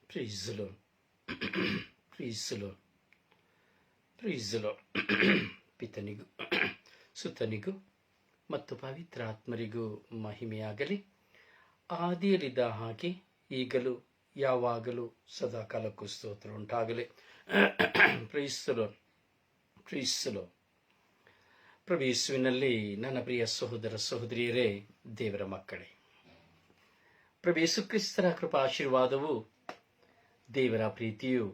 Praise the Lord. Praise the Lord. Praise the Lord. ಪಿತನಿಗೂ ಸುತನಿಗೂ ಮತ್ತು ಪವಿತ್ರಾತ್ಮರಿಗೂ ಮಹಿಮೆಯಾಗಲಿ. ಆದಿಯಲ್ಲಿದ್ದ ಹಾಗೆ ಈಗಲೂ ಯಾವಾಗಲೂ ಸದಾಕಾಲಕ್ಕೂ ಸ್ತೋತ್ರ ಉಂಟಾಗಲಿ. Praise the lord. Praise the lord. ಪ್ರಭು ಯೇಸುವಿನಲ್ಲಿ ನನ್ನ ಪ್ರಿಯ ಸಹೋದರ ಸಹೋದರಿಯರೇ, ದೇವರ ಮಕ್ಕಳೇ, ಪ್ರಭು ಯೇಸು ಕ್ರಿಸ್ತರ ಕೃಪಾಶೀರ್ವಾದವು, ದೇವರ ಪ್ರೀತಿಯು,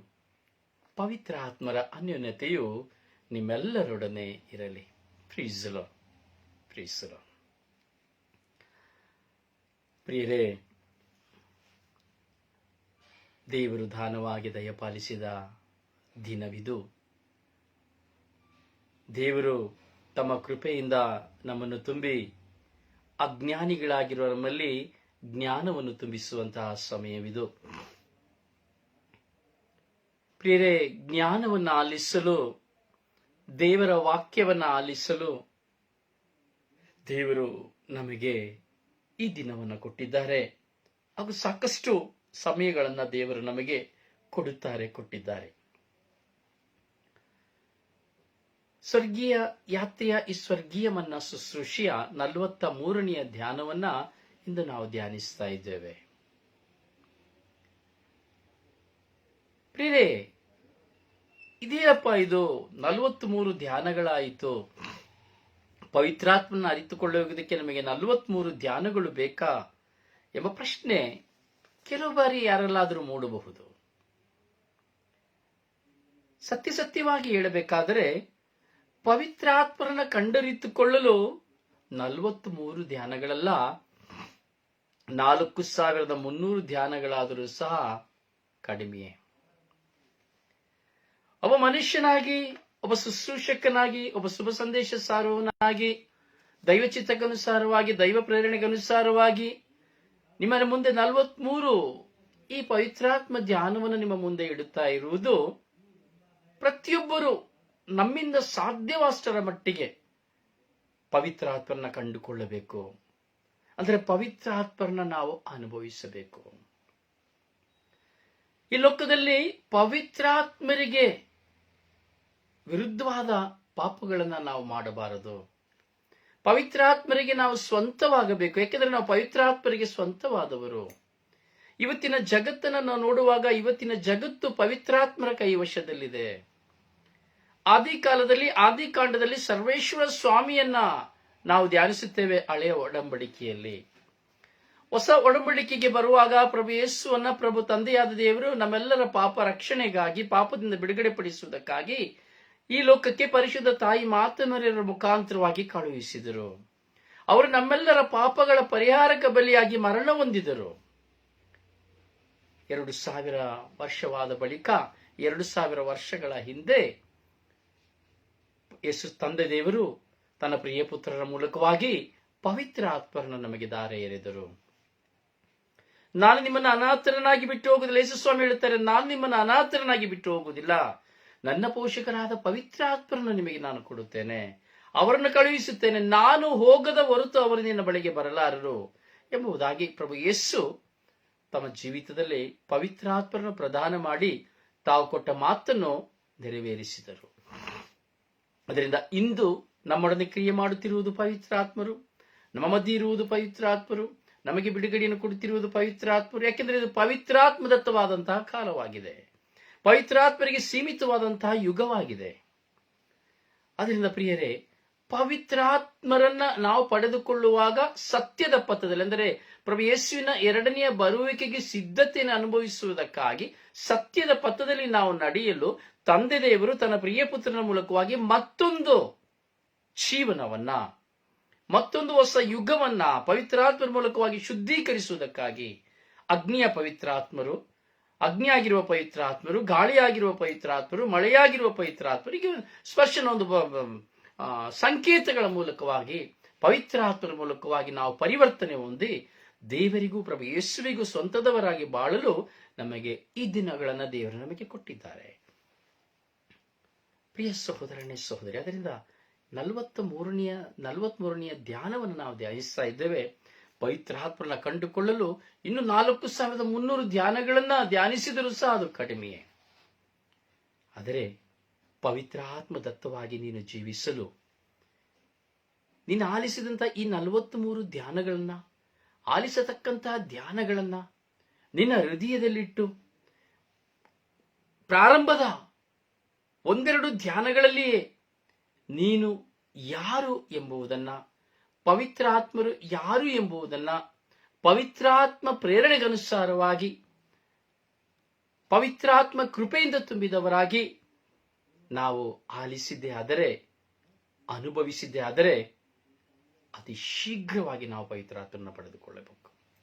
ಪವಿತ್ರ ಆತ್ಮರ ಅನ್ಯೋನ್ಯತೆಯು ನಿಮ್ಮೆಲ್ಲರೊಡನೆ ಇರಲಿ. Price the lord. Praise the lord. ಪ್ರಿಯರೇ, ದೇವರು ದಾನವಾಗಿ ದಯಪಾಲಿಸಿದ ದಿನವಿದು. ದೇವರು ತಮ್ಮ ಕೃಪೆಯಿಂದ ನಮ್ಮನ್ನು ತುಂಬಿ ಅಜ್ಞಾನಿಗಳಾಗಿರುವ ನಮ್ಮಲ್ಲಿ ಜ್ಞಾನವನ್ನು ತುಂಬಿಸುವಂತಹ ಸಮಯವಿದು. ಪ್ರಿಯರೇ, ಜ್ಞಾನವನ್ನು ಆಲಿಸಲು, ದೇವರ ವಾಕ್ಯವನ್ನು ಆಲಿಸಲು ದೇವರು ನಮಗೆ ಈ ದಿನವನ್ನು ಕೊಟ್ಟಿದ್ದಾರೆ. ಹಾಗೂ ಸಾಕಷ್ಟು ಸಮಯಗಳನ್ನು ದೇವರು ನಮಗೆ ಕೊಟ್ಟಿದ್ದಾರೆ. ಸ್ವರ್ಗೀಯ ಯಾತ್ರೆಯ ಈ ಸ್ವರ್ಗೀಯ ಮನ್ನಾ ಶುಶ್ರೂಷೆಯ 43ನೆಯ ಧ್ಯಾನವನ್ನ ಇಂದು ನಾವು ಧ್ಯಾನಿಸ್ತಾ ಇದ್ದೇವೆ. ಪ್ರಿಯರೇ, ಇದೇನಪ್ಪ ಇದು 43 ಧ್ಯಾನಗಳಾಯಿತು, ಪವಿತ್ರಾತ್ಮನ ಅರಿತುಕೊಳ್ಳುವುದಕ್ಕೆ ನಮಗೆ 43 ಧ್ಯಾನಗಳು ಬೇಕಾ ಎಂಬ ಪ್ರಶ್ನೆ ಕೆಲವು ಬಾರಿ ಯಾರೆಲ್ಲಾದರೂ ಮೂಡಬಹುದು. ಸತ್ಯವಾಗಿ ಹೇಳಬೇಕಾದರೆ, ಪವಿತ್ರಾತ್ಮರನ್ನ ಕಂಡರಿತುಕೊಳ್ಳಲು 43 ಧ್ಯಾನಗಳಲ್ಲ, 4300 ಧ್ಯಾನಗಳಾದರೂ ಸಹ ಕಡಿಮೆಯೇ. ಒಬ್ಬ ಮನುಷ್ಯನಾಗಿ, ಒಬ್ಬ ಶುಶ್ರೂಷಕನಾಗಿ, ಒಬ್ಬ ಶುಭ ಸಂದೇಶ ಸಾರುವವನಾಗಿ, ದೈವಚಿತ್ತಕ್ಕನುಸಾರವಾಗಿ, ದೈವ ಪ್ರೇರಣೆಗನುಸಾರವಾಗಿ ನಿಮ್ಮ ಮುಂದೆ 43 ಈ ಪವಿತ್ರಾತ್ಮ ಧ್ಯಾನವನ್ನು ನಿಮ್ಮ ಮುಂದೆ ಇಡುತ್ತಾ ಇರುವುದು, ಪ್ರತಿಯೊಬ್ಬರು ನಮ್ಮಿಂದ ಸಾಧ್ಯವಷ್ಟರ ಮಟ್ಟಿಗೆ ಪವಿತ್ರಾತ್ಮರನ್ನ ಕಂಡುಕೊಳ್ಳಬೇಕು. ಅಂದರೆ ಪವಿತ್ರಾತ್ಮರನ್ನ ನಾವು ಅನುಭವಿಸಬೇಕು. ಈ ಲೋಕದಲ್ಲಿ ಪವಿತ್ರಾತ್ಮರಿಗೆ ವಿರುದ್ಧವಾದ ಪಾಪಗಳನ್ನ ನಾವು ಮಾಡಬಾರದು. ಪವಿತ್ರಾತ್ಮರಿಗೆ ನಾವು ಸ್ವಂತವಾಗಬೇಕು. ಯಾಕೆಂದ್ರೆ ನಾವು ಪವಿತ್ರಾತ್ಮರಿಗೆ ಸ್ವಂತವಾದವರು. ಇವತ್ತಿನ ಜಗತ್ತನ್ನು ನಾವು ನೋಡುವಾಗ, ಇವತ್ತಿನ ಜಗತ್ತು ಪವಿತ್ರಾತ್ಮರ ಕೈವಶದಲ್ಲಿದೆ. ಆದಿಕಾಂಡದಲ್ಲಿ ಸರ್ವೇಶ್ವರ ಸ್ವಾಮಿಯನ್ನ ನಾವು ಧ್ಯಾನಿಸುತ್ತೇವೆ. ಹಳೆಯ ಒಡಂಬಡಿಕೆಯಲ್ಲಿ ಹೊಸ ಒಡಂಬಡಿಕೆಗೆ ಬರುವಾಗ ಪ್ರಭು ಯೇಸುವನ್ನ ಪ್ರಭು ತಂದೆಯಾದ ದೇವರು ನಮ್ಮೆಲ್ಲರ ಪಾಪ ರಕ್ಷಣೆಗಾಗಿ, ಪಾಪದಿಂದ ಬಿಡುಗಡೆ ಪಡಿಸುವುದಕ್ಕಾಗಿ ಈ ಲೋಕಕ್ಕೆ ಪರಿಶುದ್ಧ ತಾಯಿ ಮಾತೆಮರಿಯರ ಮುಖಾಂತರವಾಗಿ ಕಳುಹಿಸಿದರು. ಅವರು ನಮ್ಮೆಲ್ಲರ ಪಾಪಗಳ ಪರಿಹಾರಕ ಬಲಿಯಾಗಿ ಮರಣ ಹೊಂದಿದರು. 2000 ವರ್ಷವಾದ ಬಳಿಕ, 2000 ವರ್ಷಗಳ ಹಿಂದೆ ಯೇಸು ತಂದೆ ದೇವರು ತನ್ನ ಪ್ರಿಯ ಪುತ್ರರ ಮೂಲಕವಾಗಿ ಪವಿತ್ರ ಆತ್ಮರನ್ನು ನಮಗೆ ದಾರೆ ಎರೆದರು. ನಾನು ನಿಮ್ಮನ್ನು ಅನಾಥರನಾಗಿ ಬಿಟ್ಟು ಹೋಗುವುದಿಲ್ಲ. ಯೇಸು ಸ್ವಾಮಿ ಹೇಳುತ್ತಾರೆ, ನಾನು ನಿಮ್ಮನ್ನು ಅನಾಥರನಾಗಿ ಬಿಟ್ಟು ಹೋಗುವುದಿಲ್ಲ, ನನ್ನ ಪೋಷಕರಾದ ಪವಿತ್ರ ಆತ್ಮರನ್ನು ನಿಮಗೆ ನಾನು ಕೊಡುತ್ತೇನೆ, ಅವರನ್ನು ಕಳುಹಿಸುತ್ತೇನೆ, ನಾನು ಹೋಗದ ಹೊರತು ಅವರು ನಿನ್ನ ಬಳಿಗೆ ಬರಲಾರರು ಎಂಬುದಾಗಿ ಪ್ರಭು ಯೇಸು ತಮ್ಮ ಜೀವಿತದಲ್ಲಿ ಪವಿತ್ರಾತ್ಮರನ್ನು ಪ್ರದಾನ ಮಾಡಿ ತಾವು ಕೊಟ್ಟ ಮಾತನ್ನು ನೆರವೇರಿಸಿದರು. ಅದರಿಂದ ಇಂದು ನಮ್ಮೊಡನೆ ಕ್ರಿಯೆ ಮಾಡುತ್ತಿರುವುದು ಪವಿತ್ರಾತ್ಮರು, ನಮ್ಮ ಮಧ್ಯೆ ಇರುವುದು ಪವಿತ್ರಾತ್ಮರು, ನಮಗೆ ಬಿಡುಗಡೆಯನ್ನು ಕೊಡುತ್ತಿರುವುದು ಪವಿತ್ರಾತ್ಮರು. ಯಾಕೆಂದ್ರೆ ಇದು ಪವಿತ್ರಾತ್ಮದತ್ತವಾದಂತಹ ಕಾಲವಾಗಿದೆ, ಪವಿತ್ರಾತ್ಮರಿಗೆ ಸೀಮಿತವಾದಂತಹ ಯುಗವಾಗಿದೆ. ಅದರಿಂದ ಪ್ರಿಯರೇ, ಪವಿತ್ರಾತ್ಮರನ್ನ ನಾವು ಪಡೆದುಕೊಳ್ಳುವಾಗ ಸತ್ಯದ ಪಥದಲ್ಲಿ, ಅಂದರೆ ಪ್ರಭು ಯೇಸುವಿನ 2ನೆಯ ಬರುವಿಕೆಗೆ ಸಿದ್ಧತೆಯನ್ನು ಅನುಭವಿಸುವುದಕ್ಕಾಗಿ ಸತ್ಯದ ಪಥದಲ್ಲಿ ನಾವು ನಡೆಯಲು ತಂದೆ ದೇವರು ತನ್ನ ಪ್ರಿಯ ಪುತ್ರನ ಮೂಲಕವಾಗಿ ಮತ್ತೊಂದು ಜೀವನವನ್ನ, ಮತ್ತೊಂದು ಹೊಸ ಯುಗವನ್ನ ಪವಿತ್ರಾತ್ಮರ ಮೂಲಕವಾಗಿ ಶುದ್ಧೀಕರಿಸುವುದಕ್ಕಾಗಿ ಅಗ್ನಿಯಾಗಿರುವ ಪವಿತ್ರಾತ್ಮರು, ಗಾಳಿಯಾಗಿರುವ ಪವಿತ್ರಾತ್ಮರು, ಮಳೆಯಾಗಿರುವ ಪವಿತ್ರಾತ್ಮರಿಗೆ ಸ್ಪರ್ಶನ ಒಂದು ಸಂಕೇತಗಳ ಮೂಲಕವಾಗಿ, ಪವಿತ್ರಾತ್ಮರ ಮೂಲಕವಾಗಿ ನಾವು ಪರಿವರ್ತನೆ ಹೊಂದಿ ದೇವರಿಗೂ ಪ್ರಭು ಯೇಸುವಿಗೂ ಸ್ವಂತದವರಾಗಿ ಬಾಳಲು ನಮಗೆ ಈ ದಿನಗಳನ್ನು ದೇವರು ನಮಗೆ ಕೊಟ್ಟಿದ್ದಾರೆ. ಪ್ರಿಯ ಸಹೋದರನೇ ಸಹೋದರಿ, ಅದರಿಂದ 43ನೆಯ ಧ್ಯಾನವನ್ನು ನಾವು ಧ್ಯಾನಿಸ್ತಾ ಇದ್ದೇವೆ. ಪವಿತ್ರಾತ್ಮನ ಕಂಡುಕೊಳ್ಳಲು ಇನ್ನು 4300 ಧ್ಯಾನಗಳನ್ನ ಧ್ಯಾನಿಸಿದರೂ ಸಹ ಅದು ಕಡಿಮೆಯೇ. ಆದರೆ ಪವಿತ್ರಾತ್ಮ ದತ್ತವಾಗಿ ನೀನು ಜೀವಿಸಲು ನೀನು ಆಲಿಸಿದಂತ ಈ 43 ಧ್ಯಾನಗಳನ್ನ, ಆಲಿಸತಕ್ಕಂತಹ ಧ್ಯಾನಗಳನ್ನ ನಿನ್ನ ಹೃದಯದಲ್ಲಿಟ್ಟು ಪ್ರಾರಂಭದ 1-2 ಧ್ಯಾನಗಳಲ್ಲಿಯೇ ನೀನು ಯಾರು ಎಂಬುದನ್ನ, ಪವಿತ್ರಾತ್ಮರು ಯಾರು ಎಂಬುದನ್ನ ಪವಿತ್ರಾತ್ಮ ಪ್ರೇರಣೆಗನುಸಾರವಾಗಿ, ಪವಿತ್ರಾತ್ಮ ಕೃಪೆಯಿಂದ ತುಂಬಿದವರಾಗಿ ನಾವು ಆಲಿಸಿದ್ದೇ ಆದರೆ, ಅನುಭವಿಸಿದ್ದೇ ಆದರೆ ಅತಿ ಶೀಘ್ರವಾಗಿ ನಾವು ಪವಿತ್ರಾತ್ಮನ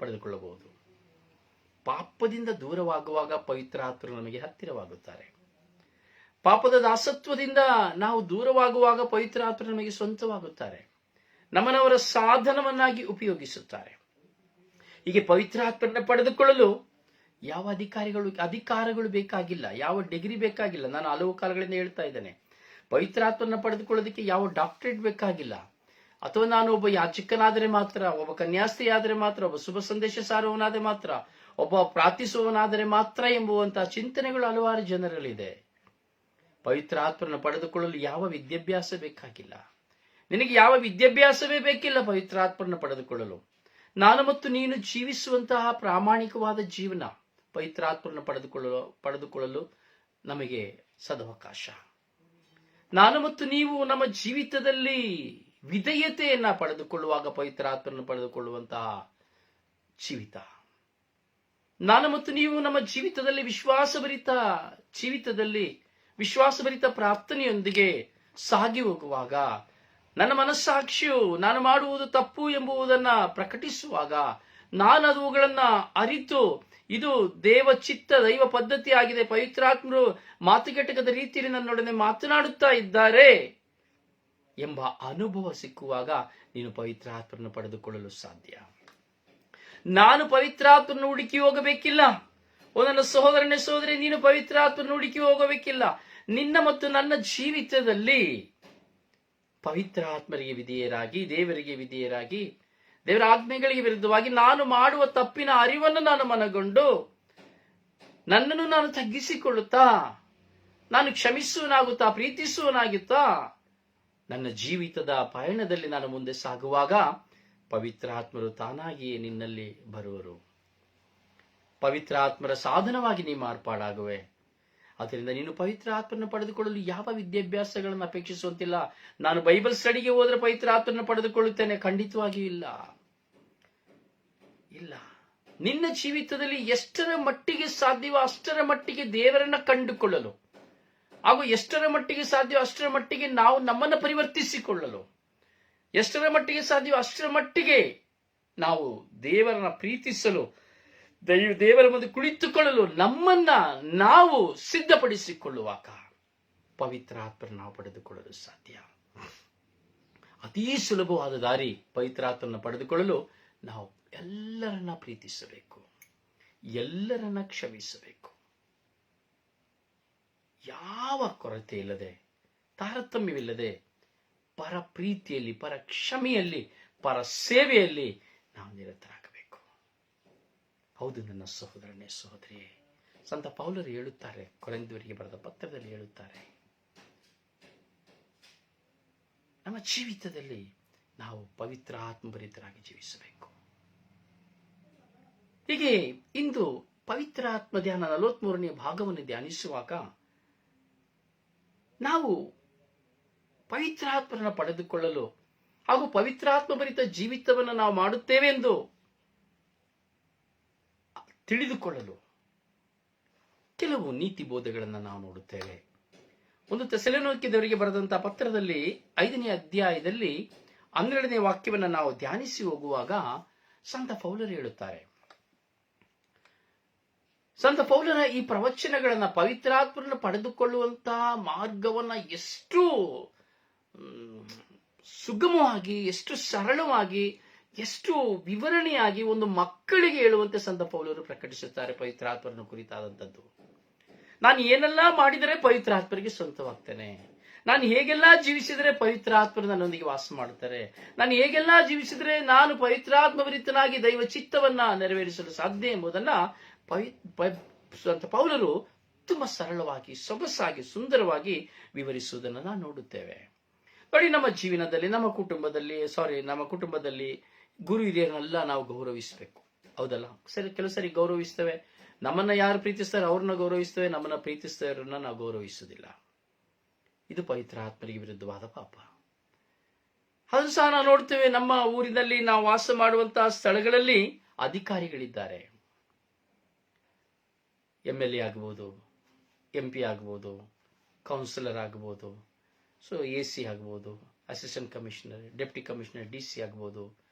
ಪಡೆದುಕೊಳ್ಳಬಹುದು. ಪಾಪದಿಂದ ದೂರವಾಗುವಾಗ ಪವಿತ್ರಾತ್ಮರು ನಮಗೆ ಹತ್ತಿರವಾಗುತ್ತಾರೆ. ಪಾಪದ ದಾಸತ್ವದಿಂದ ನಾವು ದೂರವಾಗುವಾಗ ಪವಿತ್ರಾತ್ಮರು ನಮಗೆ ಸ್ವಂತವಾಗುತ್ತಾರೆ, ನಮ್ಮನವರ ಸಾಧನವನ್ನಾಗಿ ಉಪಯೋಗಿಸುತ್ತಾರೆ. ಹೀಗೆ ಪವಿತ್ರಾತ್ಮನ ಪಡೆದುಕೊಳ್ಳಲು ಯಾವ ಅಧಿಕಾರಗಳು ಬೇಕಾಗಿಲ್ಲ, ಯಾವ ಡಿಗ್ರಿ ಬೇಕಾಗಿಲ್ಲ. ನಾನು ಹಲವು ಕಾಲಗಳಿಂದ ಹೇಳ್ತಾ ಇದ್ದೇನೆ, ಪವಿತ್ರಾತ್ಮನ ಪಡೆದುಕೊಳ್ಳೋದಕ್ಕೆ ಯಾವ ಡಾಕ್ಟರೇಟ್ ಬೇಕಾಗಿಲ್ಲ, ಅಥವಾ ನಾನು ಒಬ್ಬ ಯಾಚಕನಾದರೆ ಮಾತ್ರ, ಒಬ್ಬ ಕನ್ಯಾಸ್ತ್ರೀಯಾದರೆ ಮಾತ್ರ, ಒಬ್ಬ ಶುಭ ಸಂದೇಶ ಸಾರುವವನಾದರೆ ಮಾತ್ರ, ಒಬ್ಬ ಪ್ರಾರ್ಥಿಸುವವನಾದರೆ ಮಾತ್ರ ಎಂಬುವಂತಹ ಚಿಂತನೆಗಳು ಹಲವಾರು ಜನರಲ್ಲಿದೆ. ಪವಿತ್ರಾತ್ಮನ ಪಡೆದುಕೊಳ್ಳಲು ಯಾವ ವಿದ್ಯಾಭ್ಯಾಸ ಬೇಕಾಗಿಲ್ಲ, ನಿನಗೆ ಯಾವ ವಿದ್ಯಾಭ್ಯಾಸವೇ ಬೇಕಿಲ್ಲ ಪವಿತ್ರಾತ್ಮನ ಪಡೆದುಕೊಳ್ಳಲು. ನಾನು ಮತ್ತು ನೀನು ಜೀವಿಸುವಂತಹ ಪ್ರಾಮಾಣಿಕವಾದ ಜೀವನ ಪವಿತ್ರಾತ್ಮನ ಪಡೆದುಕೊಳ್ಳಲು ನಮಗೆ ಸದವಕಾಶ. ನಾನು ಮತ್ತು ನೀವು ನಮ್ಮ ಜೀವಿತದಲ್ಲಿ ವಿಧೇಯತೆಯನ್ನ ಪಡೆದುಕೊಳ್ಳುವಾಗ ಪವಿತ್ರಾತ್ಮನ ಪಡೆದುಕೊಳ್ಳುವಂತಹ ಜೀವಿತ. ನಾನು ಮತ್ತು ನೀವು ನಮ್ಮ ಜೀವಿತದಲ್ಲಿ ವಿಶ್ವಾಸಭರಿತ ಪ್ರಾರ್ಥನೆಯೊಂದಿಗೆ ಸಾಗಿ ಹೋಗುವಾಗ, ನನ್ನ ಮನಸ್ಸಾಕ್ಷಿಯು ನಾನು ಮಾಡುವುದು ತಪ್ಪು ಎಂಬುದನ್ನ ಪ್ರಕಟಿಸುವಾಗ, ನಾನು ಅವುಗಳನ್ನ ಅರಿತು ಇದು ದೇವ ಚಿತ್ತ, ದೈವ ಪದ್ಧತಿ ಆಗಿದೆ, ಪವಿತ್ರಾತ್ಮರು ಮಾತುಕಟ್ಟಕದ ರೀತಿಯಲ್ಲಿ ನನ್ನೊಡನೆ ಮಾತನಾಡುತ್ತಾ ಇದ್ದಾರೆ ಎಂಬ ಅನುಭವ ಸಿಕ್ಕುವಾಗ ನೀನು ಪವಿತ್ರಾತ್ಮನ ಪಡೆದುಕೊಳ್ಳಲು ಸಾಧ್ಯ. ನಾನು ಪವಿತ್ರಾತ್ಮನ ಹುಡುಕಿ ಹೋಗಬೇಕಿಲ್ಲ. ನನ್ನ ಸಹೋದರನೇ ಸಹೋದರಿ, ನೀನು ಪವಿತ್ರಾತ್ಮನ ಹುಡುಕಿ ಹೋಗಬೇಕಿಲ್ಲ. ನಿನ್ನ ಮತ್ತು ನನ್ನ ಜೀವಿತದಲ್ಲಿ ಪವಿತ್ರಾತ್ಮರಿಗೆ ವಿಧೇಯರಾಗಿ, ದೇವರಿಗೆ ವಿಧೇಯರಾಗಿ, ದೇವರ ಆಜ್ಞೆಗಳಿಗೆ ವಿರುದ್ಧವಾಗಿ ನಾನು ಮಾಡುವ ತಪ್ಪಿನ ಅರಿವನ್ನು ನಾನು ಮನಗೊಂಡು ನನ್ನನ್ನು ನಾನು ತಗ್ಗಿಸಿಕೊಳ್ಳುತ್ತಾ, ನಾನು ಕ್ಷಮಿಸುವನಾಗುತ್ತಾ, ಪ್ರೀತಿಸುವನಾಗುತ್ತಾ ನನ್ನ ಜೀವಿತದ ಪಯಣದಲ್ಲಿ ನಾನು ಮುಂದೆ ಸಾಗುವಾಗ ಪವಿತ್ರಾತ್ಮರು ತಾನಾಗಿಯೇ ನಿನ್ನಲ್ಲಿ ಬರುವರು. ಪವಿತ್ರಾತ್ಮರ ಸಾಧನವಾಗಿ ನೀ ಮಾರ್ಪಾಡಾಗುವೆ. ಆದ್ದರಿಂದ ನೀನು ಪವಿತ್ರಾತ್ಮನ ಪಡೆದುಕೊಳ್ಳಲು ಯಾವ ವಿದ್ಯಾಭ್ಯಾಸಗಳನ್ನು ಅಪೇಕ್ಷಿಸುವಂತಿಲ್ಲ. ನಾನು ಬೈಬಲ್ ಸ್ಟಡಿಗೆ ಹೋದ್ರೆ ಪವಿತ್ರಾತ್ಮನ ಪಡೆದುಕೊಳ್ಳುತ್ತೇನೆ, ಖಂಡಿತವಾಗಿಯೂ ಇಲ್ಲ. ನಿನ್ನ ಜೀವಿತದಲ್ಲಿ ಎಷ್ಟರ ಮಟ್ಟಿಗೆ ಸಾಧ್ಯವೋ ಅಷ್ಟರ ಮಟ್ಟಿಗೆ ದೇವರನ್ನ ಕಂಡುಕೊಳ್ಳಲು, ಹಾಗೂ ಎಷ್ಟರ ಮಟ್ಟಿಗೆ ಸಾಧ್ಯವೋ ಅಷ್ಟರ ಮಟ್ಟಿಗೆ ನಾವು ನಮ್ಮನ್ನು ಪರಿವರ್ತಿಸಿಕೊಳ್ಳಲು, ಎಷ್ಟರ ಮಟ್ಟಿಗೆ ಸಾಧ್ಯವೋ ಅಷ್ಟರ ಮಟ್ಟಿಗೆ ನಾವು ದೇವರನ್ನ ಪ್ರೀತಿಸಲು, ದೇವರ ಮುಂದೆ ಕುಳಿತುಕೊಳ್ಳಲು ನಮ್ಮನ್ನ ನಾವು ಸಿದ್ಧಪಡಿಸಿಕೊಳ್ಳುವಾಗ ಪವಿತ್ರಾತ್ಮನ ನಾವು ಪಡೆದುಕೊಳ್ಳಲು ಸಾಧ್ಯ. ಅತೀ ಸುಲಭವಾದ ದಾರಿ ಪವಿತ್ರಾತ್ಮನ ಪಡೆದುಕೊಳ್ಳಲು ನಾವು ಎಲ್ಲರನ್ನ ಪ್ರೀತಿಸಬೇಕು, ಎಲ್ಲರನ್ನ ಕ್ಷಮಿಸಬೇಕು, ಯಾವ ಕೊರತೆ ಇಲ್ಲದೆ, ತಾರತಮ್ಯವಿಲ್ಲದೆ ಪರ ಪ್ರೀತಿಯಲ್ಲಿ, ಪರ ಕ್ಷಮೆಯಲ್ಲಿ, ಪರ ಸೇವೆಯಲ್ಲಿ ನಾವು ನಿರತರಾಗಬೇಕು. ಹೌದು ನನ್ನ ಸಹೋದರನೇ ಸಹೋದರಿಯೇ, ಸಂತ ಪೌಲರು ಹೇಳುತ್ತಾರೆ, ಕೊರಿಂಥದವರಿಗೆ ಬರೆದ ಪತ್ರದಲ್ಲಿ ಹೇಳುತ್ತಾರೆ, ನಮ್ಮ ಜೀವಿತದಲ್ಲಿ ನಾವು ಪವಿತ್ರ ಆತ್ಮಭರಿತರಾಗಿ ಜೀವಿಸಬೇಕು. ಹೀಗೆ ಇಂದು ಪವಿತ್ರ ಆತ್ಮ ಧ್ಯಾನ 43ನೇ ಭಾಗವನ್ನು ಧ್ಯಾನಿಸುವಾಗ ನಾವು ಪವಿತ್ರಾತ್ಮರನ್ನು ಪಡೆದುಕೊಳ್ಳಲು ಹಾಗೂ ಪವಿತ್ರಾತ್ಮ ಭರಿತ ಜೀವಿತವನ್ನು ನಾವು ಮಾಡುತ್ತೇವೆ ಎಂದು ತಿಳಿದುಕೊಳ್ಳಲು ಕೆಲವು ನೀತಿ ಬೋಧೆಗಳನ್ನು ನಾವು ನೋಡುತ್ತೇವೆ. ಒಂದು ಥೆಸಲೋನಿಕದವರಿಗೆ ಬರೆದಂತಹ ಪತ್ರದಲ್ಲಿ 5ನೇ ಅಧ್ಯಾಯದಲ್ಲಿ 12ನೇ ವಾಕ್ಯವನ್ನು ನಾವು ಧ್ಯಾನಿಸಿ ಹೋಗುವಾಗ ಸಂತ ಪೌಲರು ಹೇಳುತ್ತಾರೆ, ಸಂತ ಪೌಲರ ಈ ಪ್ರವಚನಗಳನ್ನ, ಪವಿತ್ರಾತ್ಮರನ್ನು ಪಡೆದುಕೊಳ್ಳುವಂತಹ ಮಾರ್ಗವನ್ನ ಎಷ್ಟು ಸುಗಮವಾಗಿ, ಎಷ್ಟು ಸರಳವಾಗಿ, ಎಷ್ಟು ವಿವರಣೆಯಾಗಿ ಒಂದು ಮಕ್ಕಳಿಗೆ ಹೇಳುವಂತೆ ಸಂತ ಪೌಲರು ಪ್ರಕಟಿಸುತ್ತಾರೆ. ಪವಿತ್ರಾತ್ಮರನ್ನು ಕುರಿತಾದಂಥದ್ದು, ನಾನು ಏನೆಲ್ಲ ಮಾಡಿದರೆ ಪವಿತ್ರಾತ್ಮರಿಗೆ ಸ್ವಂತವಾಗ್ತೇನೆ, ನಾನು ಹೇಗೆಲ್ಲ ಜೀವಿಸಿದರೆ ಪವಿತ್ರಾತ್ಮರು ನನ್ನೊಂದಿಗೆ ವಾಸ ಮಾಡುತ್ತಾರೆ, ನಾನು ಹೇಗೆಲ್ಲ ಜೀವಿಸಿದರೆ ನಾನು ಪವಿತ್ರಾತ್ಮಭರಿತನಾಗಿ ದೈವ ಚಿತ್ತವನ್ನ ನೆರವೇರಿಸಲು ಸಾಧ್ಯ ಎಂಬುದನ್ನ ಪೌಲರು ತುಂಬಾ ಸರಳವಾಗಿ, ಸೊಗಸಾಗಿ, ಸುಂದರವಾಗಿ ವಿವರಿಸುವುದನ್ನು ನಾವು ನೋಡುತ್ತೇವೆ. ನೋಡಿ, ನಮ್ಮ ಜೀವನದಲ್ಲಿ, ನಮ್ಮ ಕುಟುಂಬದಲ್ಲಿ ಗುರು ಹಿರಿಯರನ್ನೆಲ್ಲ ನಾವು ಗೌರವಿಸಬೇಕು. ಹೌದಲ್ಲ? ಕೆಲವು ಸರಿ ಗೌರವಿಸ್ತೇವೆ, ನಮ್ಮನ್ನ ಯಾರು ಪ್ರೀತಿಸ್ತಾರೆ ಅವ್ರನ್ನ ಗೌರವಿಸ್ತೇವೆ, ನಮ್ಮನ್ನ ಪ್ರೀತಿಸ್ತೇವರನ್ನ ನಾವು ಗೌರವಿಸುವುದಿಲ್ಲ. ಇದು ಪವಿತ್ರ ಆತ್ಮರಿಗೆ ವಿರುದ್ಧವಾದ ಪಾಪ. ಅದು ಸಹ ನಾವು ನೋಡ್ತೇವೆ. ನಮ್ಮ ಊರಿನಲ್ಲಿ ನಾವು ವಾಸ ಮಾಡುವಂತಹ ಸ್ಥಳಗಳಲ್ಲಿ ಅಧಿಕಾರಿಗಳಿದ್ದಾರೆ. MLA ಆಗ್ಬೋದು, MP ಆಗ್ಬೋದು, ಕೌನ್ಸಿಲರ್ ಆಗ್ಬೋದು, AC ಆಗ್ಬೋದು, assistant commissioner, deputy commissioner, DC ಆಗ್ಬೋದು.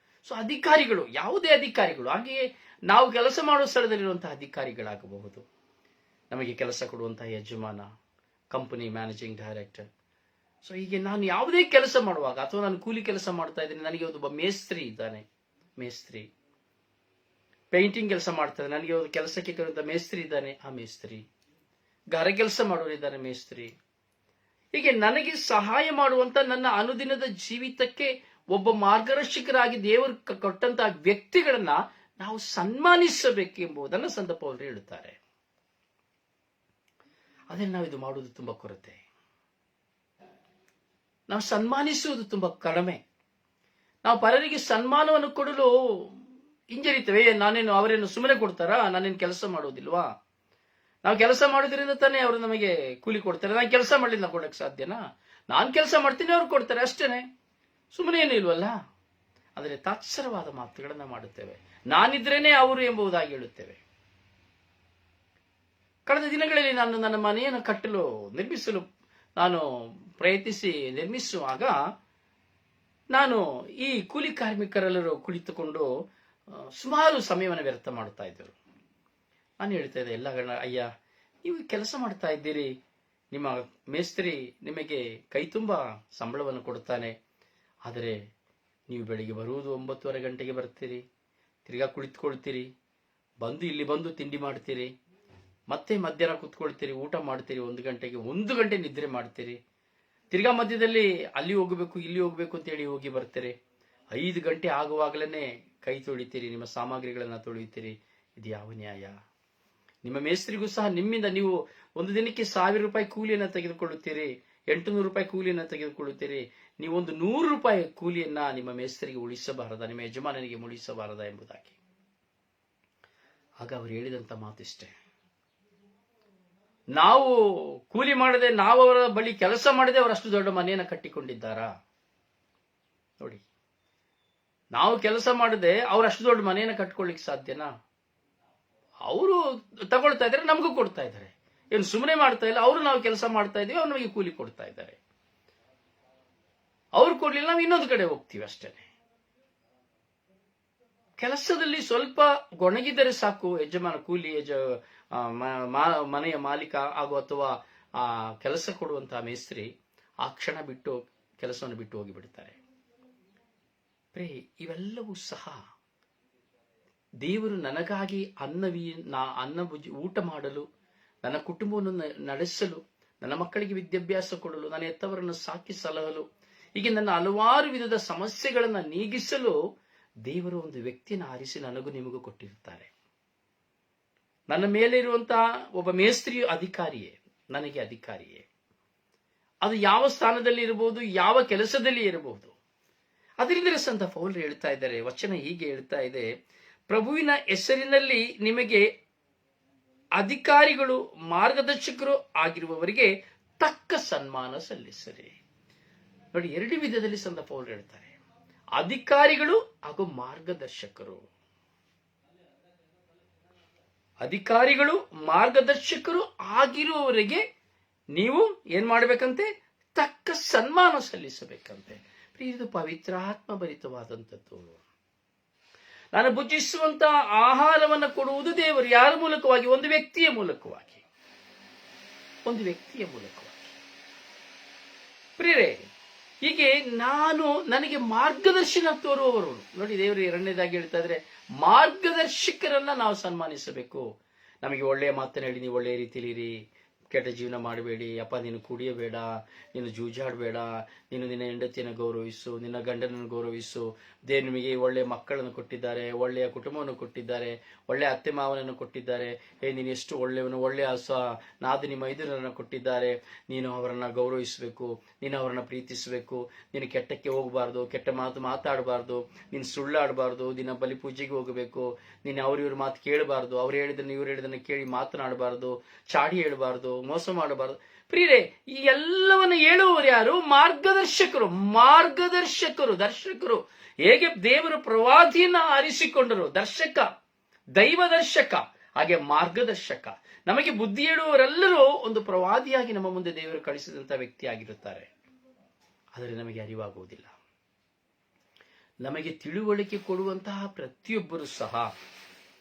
ಅಧಿಕಾರಿಗಳು, ಯಾವುದೇ ಅಧಿಕಾರಿಗಳು, ಹಾಗೆಯೇ ನಾವು ಕೆಲಸ ಮಾಡುವ ಸ್ಥಳದಲ್ಲಿರುವಂತಹ ಅಧಿಕಾರಿಗಳಾಗಬಹುದು, ನಮಗೆ ಕೆಲಸ ಕೊಡುವಂತಹ ಯಜಮಾನ, ಕಂಪನಿ ಮ್ಯಾನೇಜಿಂಗ್ ಡೈರೆಕ್ಟರ್. ಹೀಗೆ ನಾನು ಯಾವುದೇ ಕೆಲಸ ಮಾಡುವಾಗ, ಅಥವಾ ನಾನು ಕೂಲಿ ಕೆಲಸ ಮಾಡ್ತಾ ಇದ್ದೀನಿ, ನನಗೆ ಒಬ್ಬ ಮೇಸ್ತ್ರಿ ಇದ್ದಾನೆ, ಮೇಸ್ತ್ರಿ ಪೇಂಟಿಂಗ್ ಕೆಲಸ ಮಾಡ್ತಾರೆ, ನನಗೆ ಒಂದು ಕೆಲಸಕ್ಕೆ ಕರೆಯುವಂತ ಮೇಸ್ತ್ರಿ ಇದ್ದಾನೆ, ಆ ಮೇಸ್ತ್ರಿ, ಗಾರೆ ಕೆಲಸ ಮಾಡೋರಿದ್ದಾರೆ, ಮೇಸ್ತ್ರಿ. ಹೀಗೆ ನನಗೆ ಸಹಾಯ ಮಾಡುವಂತ ನನ್ನ ಅನುದಿನದ ಜೀವಿತಕ್ಕೆ ಒಬ್ಬ ಮಾರ್ಗದರ್ಶಕರಾಗಿ ದೇವರು ಕೊಟ್ಟಂತಹ ವ್ಯಕ್ತಿಗಳನ್ನ ನಾವು ಸನ್ಮಾನಿಸಬೇಕೆಂಬುದನ್ನು ಸಂತ ಪೌಲರು ಹೇಳುತ್ತಾರೆ. ಅದನ್ನು ನಾವು ಇದು ಮಾಡುವುದು ತುಂಬಾ ಕೊರತೆ. ನಾವು ಸನ್ಮಾನಿಸುವುದು ತುಂಬಾ ಕಡಿಮೆ. ನಾವು ಪರರಿಗೆ ಸನ್ಮಾನವನ್ನು ಕೊಡಲು ಹಿಂಜರಿತೇವೆ. ಅವರೇನು ಸುಮ್ಮನೆ ಕೊಡ್ತಾರಾ? ನಾನೇನು ಕೆಲಸ ಮಾಡೋದಿಲ್ವಾ? ನಾವು ಕೆಲಸ ಮಾಡೋದ್ರಿಂದ ತಾನೇ ಅವರು ನಮಗೆ ಕೂಲಿ ಕೊಡ್ತಾರೆ. ನಾನು ಕೆಲಸ ಮಾಡಲಿಲ್ಲ ಕೊಡಕ್ಕೆ ಸಾಧ್ಯನಾ? ನಾನು ಕೆಲಸ ಮಾಡ್ತೀನಿ, ಅವ್ರು ಕೊಡ್ತಾರೆ, ಅಷ್ಟೇನೆ. ಸುಮ್ಮನೆ ಏನು ಇಲ್ವಲ್ಲ? ಆದರೆ ತಾತ್ಸರವಾದ ಮಾತುಗಳನ್ನ ಮಾಡುತ್ತೇವೆ. ನಾನಿದ್ರೇನೆ ಅವರು ಎಂಬುದಾಗಿ ಹೇಳುತ್ತೇವೆ. ಕಳೆದ ದಿನಗಳಲ್ಲಿ ನಾನು ನನ್ನ ಮನೆಯನ್ನು ನಿರ್ಮಿಸಲು ನಾನು ಪ್ರಯತ್ನಿಸಿ ನಿರ್ಮಿಸುವಾಗ ನಾನು ಈ ಕೂಲಿ ಕಾರ್ಮಿಕರೆಲ್ಲರೂ ಕುಳಿತುಕೊಂಡು ಸುಮಾರು ಸಮಯವನ್ನು ವ್ಯರ್ಥ ಮಾಡ್ತಾ ಇದ್ದರು. ನಾನು ಹೇಳ್ತಾ ಇದ್ದೆ, ಅಯ್ಯ, ನೀವು ಕೆಲಸ ಮಾಡ್ತಾ ಇದ್ದೀರಿ, ನಿಮ್ಮ ಮೇಸ್ತ್ರಿ ನಿಮಗೆ ಕೈ ತುಂಬ ಸಂಬಳವನ್ನು ಕೊಡುತ್ತಾನೆ. ಆದರೆ ನೀವು ಬೆಳಿಗ್ಗೆ ಬರುವುದು 9:30 ಗಂಟೆಗೆ ಬರ್ತೀರಿ, ತಿರ್ಗಾ ಕುಳಿತುಕೊಳ್ತೀರಿ, ಇಲ್ಲಿ ಬಂದು ತಿಂಡಿ ಮಾಡ್ತೀರಿ, ಮತ್ತೆ ಮಧ್ಯಾಹ್ನ ಕೂತ್ಕೊಳ್ತೀರಿ, ಊಟ ಮಾಡ್ತೀರಿ, 1 ಗಂಟೆ ನಿದ್ರೆ ಮಾಡ್ತೀರಿ, ತಿರ್ಗಾ ಮಧ್ಯದಲ್ಲಿ ಅಲ್ಲಿ ಹೋಗಬೇಕು ಇಲ್ಲಿ ಹೋಗಬೇಕು ಅಂತೇಳಿ ಹೋಗಿ ಬರ್ತೀರಿ, 5 ಗಂಟೆ ಆಗುವಾಗಲೇ ಕೈ ತೊಳಿತೀರಿ, ನಿಮ್ಮ ಸಾಮಗ್ರಿಗಳನ್ನ ತೊಳೆಯುತ್ತೀರಿ. ಇದು ಯಾವ ನ್ಯಾಯ? ನಿಮ್ಮ ಮೇಸ್ತ್ರಿಗೂ ಸಹ ನಿಮ್ಮಿಂದ ನೀವು ಒಂದು ದಿನಕ್ಕೆ 1000 ರೂಪಾಯಿ ಕೂಲಿಯನ್ನು ತೆಗೆದುಕೊಳ್ಳುತ್ತೀರಿ, 800 ರೂಪಾಯಿ ಕೂಲಿಯನ್ನು ತೆಗೆದುಕೊಳ್ಳುತ್ತೀರಿ. ನೀವೊಂದು 100 ರೂಪಾಯಿ ಕೂಲಿಯನ್ನ ನಿಮ್ಮ ಮೇಸ್ತ್ರಿಗೆ ಉಳಿಸಬಾರದಾ, ನಿಮ್ಮ ಯಜಮಾನನಿಗೆ ಉಳಿಸಬಾರದಾ ಎಂಬುದಾಗಿ. ಆಗ ಅವರು ಹೇಳಿದಂತ ಮಾತಿಷ್ಟೇ, ನಾವು ಕೂಲಿ ಮಾಡದೆ, ನಾವು ಅವರ ಬಳಿ ಕೆಲಸ ಮಾಡದೆ ಅವರಷ್ಟು ದೊಡ್ಡ ಮನೆಯನ್ನು ಕಟ್ಟಿಕೊಂಡಿದ್ದಾರಾ? ನೋಡಿ, ನಾವು ಕೆಲಸ ಮಾಡದೆ ಅವರಷ್ಟು ದೊಡ್ಡ ಮನೆಯನ್ನು ಕಟ್ಕೊಳ್ಳಿಕ್ಕೆ ಸಾಧ್ಯನಾ? ಅವರು ತಗೊಳ್ತಾ ಇದ್ದಾರೆ, ನಮಗೂ ಕೊಡ್ತಾ ಇದ್ದಾರೆ. ಏನು ಸುಮ್ಮನೆ ಮಾಡ್ತಾ ಇಲ್ಲ, ಅವರು ನಾವು ಕೆಲಸ ಮಾಡ್ತಾ ಇದೀವಿ, ಅವ್ರು ನಮಗೆ ಕೂಲಿ ಕೊಡ್ತಾ ಇದ್ದಾರೆ. ಅವ್ರು ಕೊಡ್ಲಿಲ್ಲ, ನಾವು ಇನ್ನೊಂದು ಕಡೆ ಹೋಗ್ತೀವಿ ಅಷ್ಟೇನೆ. ಕೆಲಸದಲ್ಲಿ ಸ್ವಲ್ಪ ಗೊಣಗಿದರೆ ಸಾಕು, ಯಜಮಾನ ಕೂಲಿ ಮನೆಯ ಮಾಲೀಕ ಹಾಗೂ ಅಥವಾ ಆ ಕೆಲಸ ಕೊಡುವಂತಹ ಮೇಸ್ತ್ರಿ ಆ ಕ್ಷಣ ಬಿಟ್ಟು ಕೆಲಸವನ್ನು ಬಿಟ್ಟು ಹೋಗಿಬಿಡ್ತಾರೆ. ಇವೆಲ್ಲವೂ ಸಹ ದೇವರು ನನಗಾಗಿ ಊಟ ಮಾಡಲು, ನನ್ನ ಕುಟುಂಬವನ್ನು ನಡೆಸಲು, ನನ್ನ ಮಕ್ಕಳಿಗೆ ವಿದ್ಯಾಭ್ಯಾಸ ಕೊಡಲು, ನನ್ನ ಹೆತ್ತವರನ್ನು ಸಾಕಿ ಸಲಹಲು, ಹೀಗೆ ನನ್ನ ಹಲವಾರು ವಿಧದ ಸಮಸ್ಯೆಗಳನ್ನು ನೀಗಿಸಲು ದೇವರು ಒಂದು ವ್ಯಕ್ತಿಯನ್ನು ಆರಿಸಿ ನನಗೂ ನಿಮಗೂ ಕೊಟ್ಟಿರುತ್ತಾರೆ. ನನ್ನ ಮೇಲೆ ಇರುವಂತಹ ಒಬ್ಬ ಮೇಸ್ತ್ರಿಯು ಅಧಿಕಾರಿಯೇ, ನನಗೆ ಅಧಿಕಾರಿಯೇ. ಅದು ಯಾವ ಸ್ಥಾನದಲ್ಲಿ ಇರಬಹುದು, ಯಾವ ಕೆಲಸದಲ್ಲಿ ಇರಬಹುದು. ಅದರಿಂದ ಸಂತ ಪೌಲರು ಹೇಳ್ತಾ ಇದ್ದಾರೆ, ವಚನ ಹೀಗೆ ಹೇಳ್ತಾ ಇದೆ, ಪ್ರಭುವಿನ ಹೆಸರಿನಲ್ಲಿ ನಿಮಗೆ ಅಧಿಕಾರಿಗಳು ಮಾರ್ಗದರ್ಶಕರು ಆಗಿರುವವರಿಗೆ ತಕ್ಕ ಸನ್ಮಾನ ಸಲ್ಲಿಸರಿ. ನೋಡಿ, 2 ವಿಧದಲ್ಲಿ ಸಂತ ಪೌಲರು ಹೇಳ್ತಾರೆ, ಅಧಿಕಾರಿಗಳು ಹಾಗೂ ಮಾರ್ಗದರ್ಶಕರು. ಅಧಿಕಾರಿಗಳು ಮಾರ್ಗದರ್ಶಕರು ಆಗಿರುವವರಿಗೆ ನೀವು ಏನ್ ಮಾಡಬೇಕಂತೆ? ತಕ್ಕ ಸನ್ಮಾನ ಸಲ್ಲಿಸಬೇಕಂತೆ. ಇದು ಪವಿತ್ರಾತ್ಮ ಭರಿತವಾದಂಥದ್ದು. ನಾನು ಭುಜಿಸುವಂತ ಆಹಾರವನ್ನು ಕೊಡುವುದು ದೇವರು. ಯಾರ ಮೂಲಕವಾಗಿ? ಒಂದು ವ್ಯಕ್ತಿಯ ಮೂಲಕವಾಗಿ. ಪ್ರಿಯರೇ, ಹೀಗೆ ನನಗೆ ಮಾರ್ಗದರ್ಶನ ತೋರುವವರು. ನೋಡಿ, ದೇವರು 2ನೇದಾಗಿ ಹೇಳ್ತಾ ಇದ್ರೆ, ಮಾರ್ಗದರ್ಶಕರನ್ನ ನಾವು ಸನ್ಮಾನಿಸಬೇಕು. ನಮಗೆ ಒಳ್ಳೆಯ ಮಾತನ್ನ ಹೇಳಿ, ನೀವು ಒಳ್ಳೆಯ ರೀತಿಯಲ್ಲಿ ಇರಿ, ಕೆಟ್ಟ ಜೀವನ ಮಾಡಬೇಡಿ, ಅಪ್ಪ ನೀನು ಕುಡಿಯಬೇಡ, ನೀನು ಜೂಜಾಡಬೇಡ, ನೀನು ನಿನ್ನ ಹೆಂಡತಿಯನ್ನು ಗೌರವಿಸು, ನಿನ್ನ ಗಂಡನನ್ನು ಗೌರವಿಸು, ದೇವರು ನಿಮಗೆ ಒಳ್ಳೆಯ ಮಕ್ಕಳನ್ನು ಕೊಟ್ಟಿದ್ದಾರೆ, ಒಳ್ಳೆಯ ಕುಟುಂಬವನ್ನು ಕೊಟ್ಟಿದ್ದಾರೆ, ಒಳ್ಳೆಯ ಅತ್ತೆ ಮಾವನನ್ನು ಕೊಟ್ಟಿದ್ದಾರೆ, ನೀನು ಎಷ್ಟು ಒಳ್ಳೆಯವನು, ಒಳ್ಳೆಯ ನಾದಿನಿ ಮೈದುನರನ್ನು ಕೊಟ್ಟಿದ್ದಾರೆ, ನೀನು ಅವರನ್ನು ಗೌರವಿಸಬೇಕು, ನೀನು ಅವರನ್ನು ಪ್ರೀತಿಸಬೇಕು, ನೀನು ಕೆಟ್ಟಕ್ಕೆ ಹೋಗಬಾರ್ದು, ಕೆಟ್ಟ ಮಾತು ಮಾತಾಡಬಾರ್ದು, ನೀನು ಸುಳ್ಳಾಡಬಾರ್ದು, ನಿನ್ನ ಬಲಿ ಪೂಜೆಗೆ ಹೋಗಬೇಕು, ನೀನು ಇವ್ರ ಮಾತು ಕೇಳಬಾರ್ದು, ಅವ್ರು ಹೇಳಿದನ್ನು ಇವ್ರು ಹೇಳಿದನ್ನು ಕೇಳಿ ಮಾತನಾಡಬಾರ್ದು, ಚಾಡಿ ಹೇಳಬಾರ್ದು, ಮೋಸ ಮಾಡಬಾರ್ದು. ಪ್ರಿಯರೇ, ಈ ಎಲ್ಲವನ್ನ ಹೇಳುವವರು ಯಾರು? ಮಾರ್ಗದರ್ಶಕರು. ದರ್ಶಕರು. ಹೇಗೆ ದೇವರು ಪ್ರವಾದಿಯನ್ನ ಆರಿಸಿಕೊಂಡರು, ದರ್ಶಕ, ದೈವ ದರ್ಶಕ, ಹಾಗೆ ಮಾರ್ಗದರ್ಶಕ. ನಮಗೆ ಬುದ್ಧಿ ಹೇಳುವವರೆಲ್ಲರೂ ಒಂದು ಪ್ರವಾದಿಯಾಗಿ ನಮ್ಮ ಮುಂದೆ ದೇವರು ಕಳಿಸಿದಂತಹ ವ್ಯಕ್ತಿಯಾಗಿರುತ್ತಾರೆ. ಆದರೆ ನಮಗೆ ಅರಿವಾಗುವುದಿಲ್ಲ. ನಮಗೆ ತಿಳುವಳಿಕೆ ಕೊಡುವಂತಹ ಪ್ರತಿಯೊಬ್ಬರು ಸಹ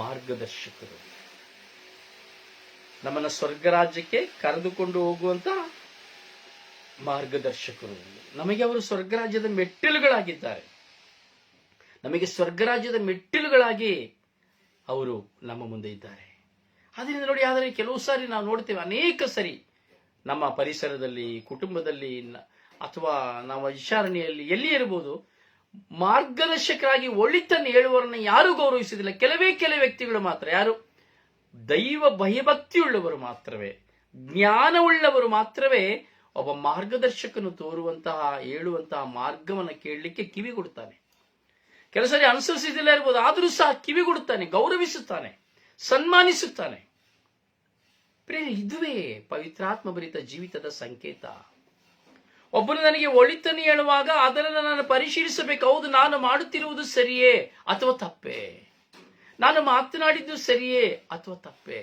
ಮಾರ್ಗದರ್ಶಕರು. ನಮ್ಮನ್ನ ಸ್ವರ್ಗ ರಾಜ್ಯಕ್ಕೆ ಕರೆದುಕೊಂಡು ಹೋಗುವಂತಹ ಮಾರ್ಗದರ್ಶಕರು. ನಮಗೆ ಅವರು ಸ್ವರ್ಗ ರಾಜ್ಯದ ಮೆಟ್ಟಿಲುಗಳಾಗಿದ್ದಾರೆ. ನಮಗೆ ಸ್ವರ್ಗ ರಾಜ್ಯದ ಮೆಟ್ಟಿಲುಗಳಾಗಿ ಅವರು ನಮ್ಮ ಮುಂದೆ ಇದ್ದಾರೆ. ಅದರಿಂದ ನೋಡಿ, ಆದರೆ ಕೆಲವು ಸಾರಿ ನಾವು ನೋಡ್ತೇವೆ, ಅನೇಕ ಸರಿ ನಮ್ಮ ಪರಿಸರದಲ್ಲಿ, ಕುಟುಂಬದಲ್ಲಿ, ಅಥವಾ ನಾವು ವಿಚಾರಣೆಯಲ್ಲಿ ಎಲ್ಲಿ ಇರಬಹುದು, ಮಾರ್ಗದರ್ಶಕರಾಗಿ ಒಳಿತನ್ನು ಹೇಳುವವರನ್ನ ಯಾರು ಗೌರವಿಸುವುದಿಲ್ಲ. ಕೆಲವೇ ವ್ಯಕ್ತಿಗಳು ಮಾತ್ರ. ಯಾರು? ದೈವ ಭಯಭಕ್ತಿಯುಳ್ಳವರು ಮಾತ್ರವೇ, ಜ್ಞಾನವುಳ್ಳವರು ಮಾತ್ರವೇ ಒಬ್ಬ ಮಾರ್ಗದರ್ಶಕನು ತೋರುವಂತಹ, ಹೇಳುವಂತಹ ಮಾರ್ಗವನ್ನು ಕೇಳಲಿಕ್ಕೆ ಕಿವಿ ಕೊಡುತ್ತಾನೆ. ಕೆಲವು ಸರಿ ಅನುಸರಿಸಿದಿಲ್ಲ ಇರಬಹುದು, ಆದರೂ ಸಹ ಕಿವಿ ಕೊಡುತ್ತಾನೆ, ಗೌರವಿಸುತ್ತಾನೆ, ಸನ್ಮಾನಿಸುತ್ತಾನೆ. ಇದುವೇ ಪವಿತ್ರಾತ್ಮ ಭರಿತ ಜೀವಿತದ ಸಂಕೇತ. ಒಬ್ಬನು ನನಗೆ ಒಳಿತನ್ನು ಹೇಳುವಾಗ ಅದನ್ನು ನಾನು ಪರಿಶೀಲಿಸಬೇಕು. ಹೌದು, ನಾನು ಮಾಡುತ್ತಿರುವುದು ಸರಿಯೇ ಅಥವಾ ತಪ್ಪೇ? ನಾನು ಮಾತನಾಡಿದ್ದು ಸರಿಯೇ ಅಥವಾ ತಪ್ಪೇ?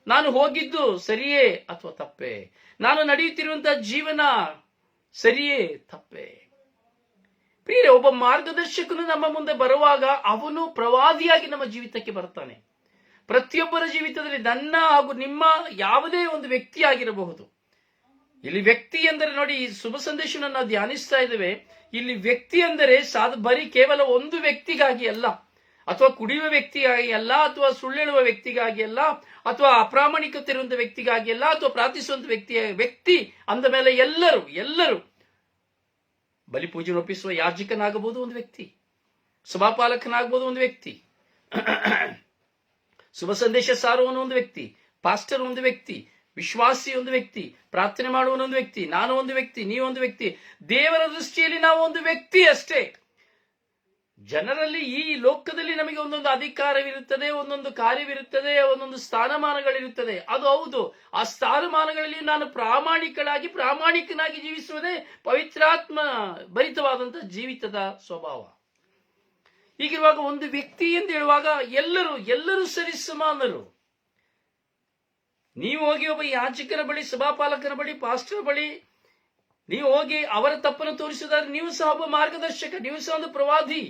ನಾನು ಹೋಗಿದ್ದು ಸರಿಯೇ ಅಥವಾ ತಪ್ಪೇ? ನಾನು ನಡೆಯುತ್ತಿರುವಂತಹ ಜೀವನ ಸರಿಯೇ ತಪ್ಪೇ? ಪ್ರಿಯರೇ, ಒಬ್ಬ ಮಾರ್ಗದರ್ಶಕನು ನಮ್ಮ ಮುಂದೆ ಬರುವಾಗ ಅವನು ಪ್ರವಾದಿಯಾಗಿ ನಮ್ಮ ಜೀವಿತಕ್ಕೆ ಬರ್ತಾನೆ. ಪ್ರತಿಯೊಬ್ಬರ ಜೀವಿತದಲ್ಲಿ ನನ್ನ ಹಾಗೂ ನಿಮ್ಮ ಯಾವುದೇ ಒಂದು ವ್ಯಕ್ತಿ ಆಗಿರಬಹುದು. ಇಲ್ಲಿ ವ್ಯಕ್ತಿ ಎಂದರೆ ನೋಡಿ, ಈ ಶುಭ ಸಂದೇಶವನ್ನು ನಾವು ಧ್ಯಾನಿಸ್ತಾ ಇದ್ದೇವೆ. ಇಲ್ಲಿ ವ್ಯಕ್ತಿ ಎಂದರೆ ಬರೀ ಕೇವಲ ಒಂದು ವ್ಯಕ್ತಿಗಾಗಿ ಅಲ್ಲ, ಅಥವಾ ಕುಡಿಯುವ ವ್ಯಕ್ತಿಗಾಗಿ ಅಲ್ಲ, ಅಥವಾ ಸುಳ್ಳೆಳುವ ವ್ಯಕ್ತಿಗಾಗಿ ಅಲ್ಲ, ಅಥವಾ ಅಪ್ರಾಮಾಣಿಕತೆ ಇರುವಂತಹ ವ್ಯಕ್ತಿಗಾಗಿ ಅಲ್ಲ, ಅಥವಾ ಪ್ರಾರ್ಥಿಸುವಂತ ವ್ಯಕ್ತಿ ಅಂದ ಮೇಲೆ ಎಲ್ಲರೂ ಬಲಿಪೂಜೆ ಒಪ್ಪಿಸುವ ಯಾಜಕನಾಗಬಹುದು ಒಂದು ವ್ಯಕ್ತಿ, ಸಭಾಪಾಲಕನಾಗಬಹುದು ಒಂದು ವ್ಯಕ್ತಿ, ಶುಭ ಸಂದೇಶ ಸಾರುವನು ಒಂದು ವ್ಯಕ್ತಿ, ಪಾಸ್ಟರ್ ಒಂದು ವ್ಯಕ್ತಿ, ವಿಶ್ವಾಸಿ ಒಂದು ವ್ಯಕ್ತಿ, ಪ್ರಾರ್ಥನೆ ಮಾಡುವನು ಒಂದು ವ್ಯಕ್ತಿ, ನಾನು ಒಂದು ವ್ಯಕ್ತಿ, ನೀವೊಂದು ವ್ಯಕ್ತಿ. ದೇವರ ದೃಷ್ಟಿಯಲ್ಲಿ ನಾವು ಒಂದು ವ್ಯಕ್ತಿ ಅಷ್ಟೇ. ಜನರಲ್ಲಿ, ಈ ಲೋಕದಲ್ಲಿ ನಮಗೆ ಒಂದೊಂದು ಅಧಿಕಾರವಿರುತ್ತದೆ, ಒಂದೊಂದು ಕಾರ್ಯವಿರುತ್ತದೆ, ಒಂದೊಂದು ಸ್ಥಾನಮಾನಗಳಿರುತ್ತದೆ. ಅದು ಹೌದು. ಆ ಸ್ಥಾನಮಾನಗಳಲ್ಲಿ ನಾನು ಪ್ರಾಮಾಣಿಕನಾಗಿ ಜೀವಿಸುವುದೇ ಪವಿತ್ರಾತ್ಮ ಭರಿತವಾದಂತಹ ಜೀವಿತದ ಸ್ವಭಾವ. ಹೀಗಿರುವಾಗ ಒಂದು ವ್ಯಕ್ತಿ ಎಂದು ಹೇಳುವಾಗ ಎಲ್ಲರೂ ಸರಿ ಸಮಾನರು. ನೀವು ಹೋಗಿ ಒಬ್ಬ ಯಾಜಕರ ಬಳಿ, ಸಭಾಪಾಲಕರ ಬಳಿ, ಪಾಸ್ಟರ್ ಬಳಿ ನೀವು ಹೋಗಿ ಅವರ ತಪ್ಪನ್ನು ತೋರಿಸುವುದಾದ್ರೆ ನೀವು ಸಹ ಒಬ್ಬ ಮಾರ್ಗದರ್ಶಕ, ನೀವು ಸಹ ಒಂದು ಪ್ರವಾದಿ.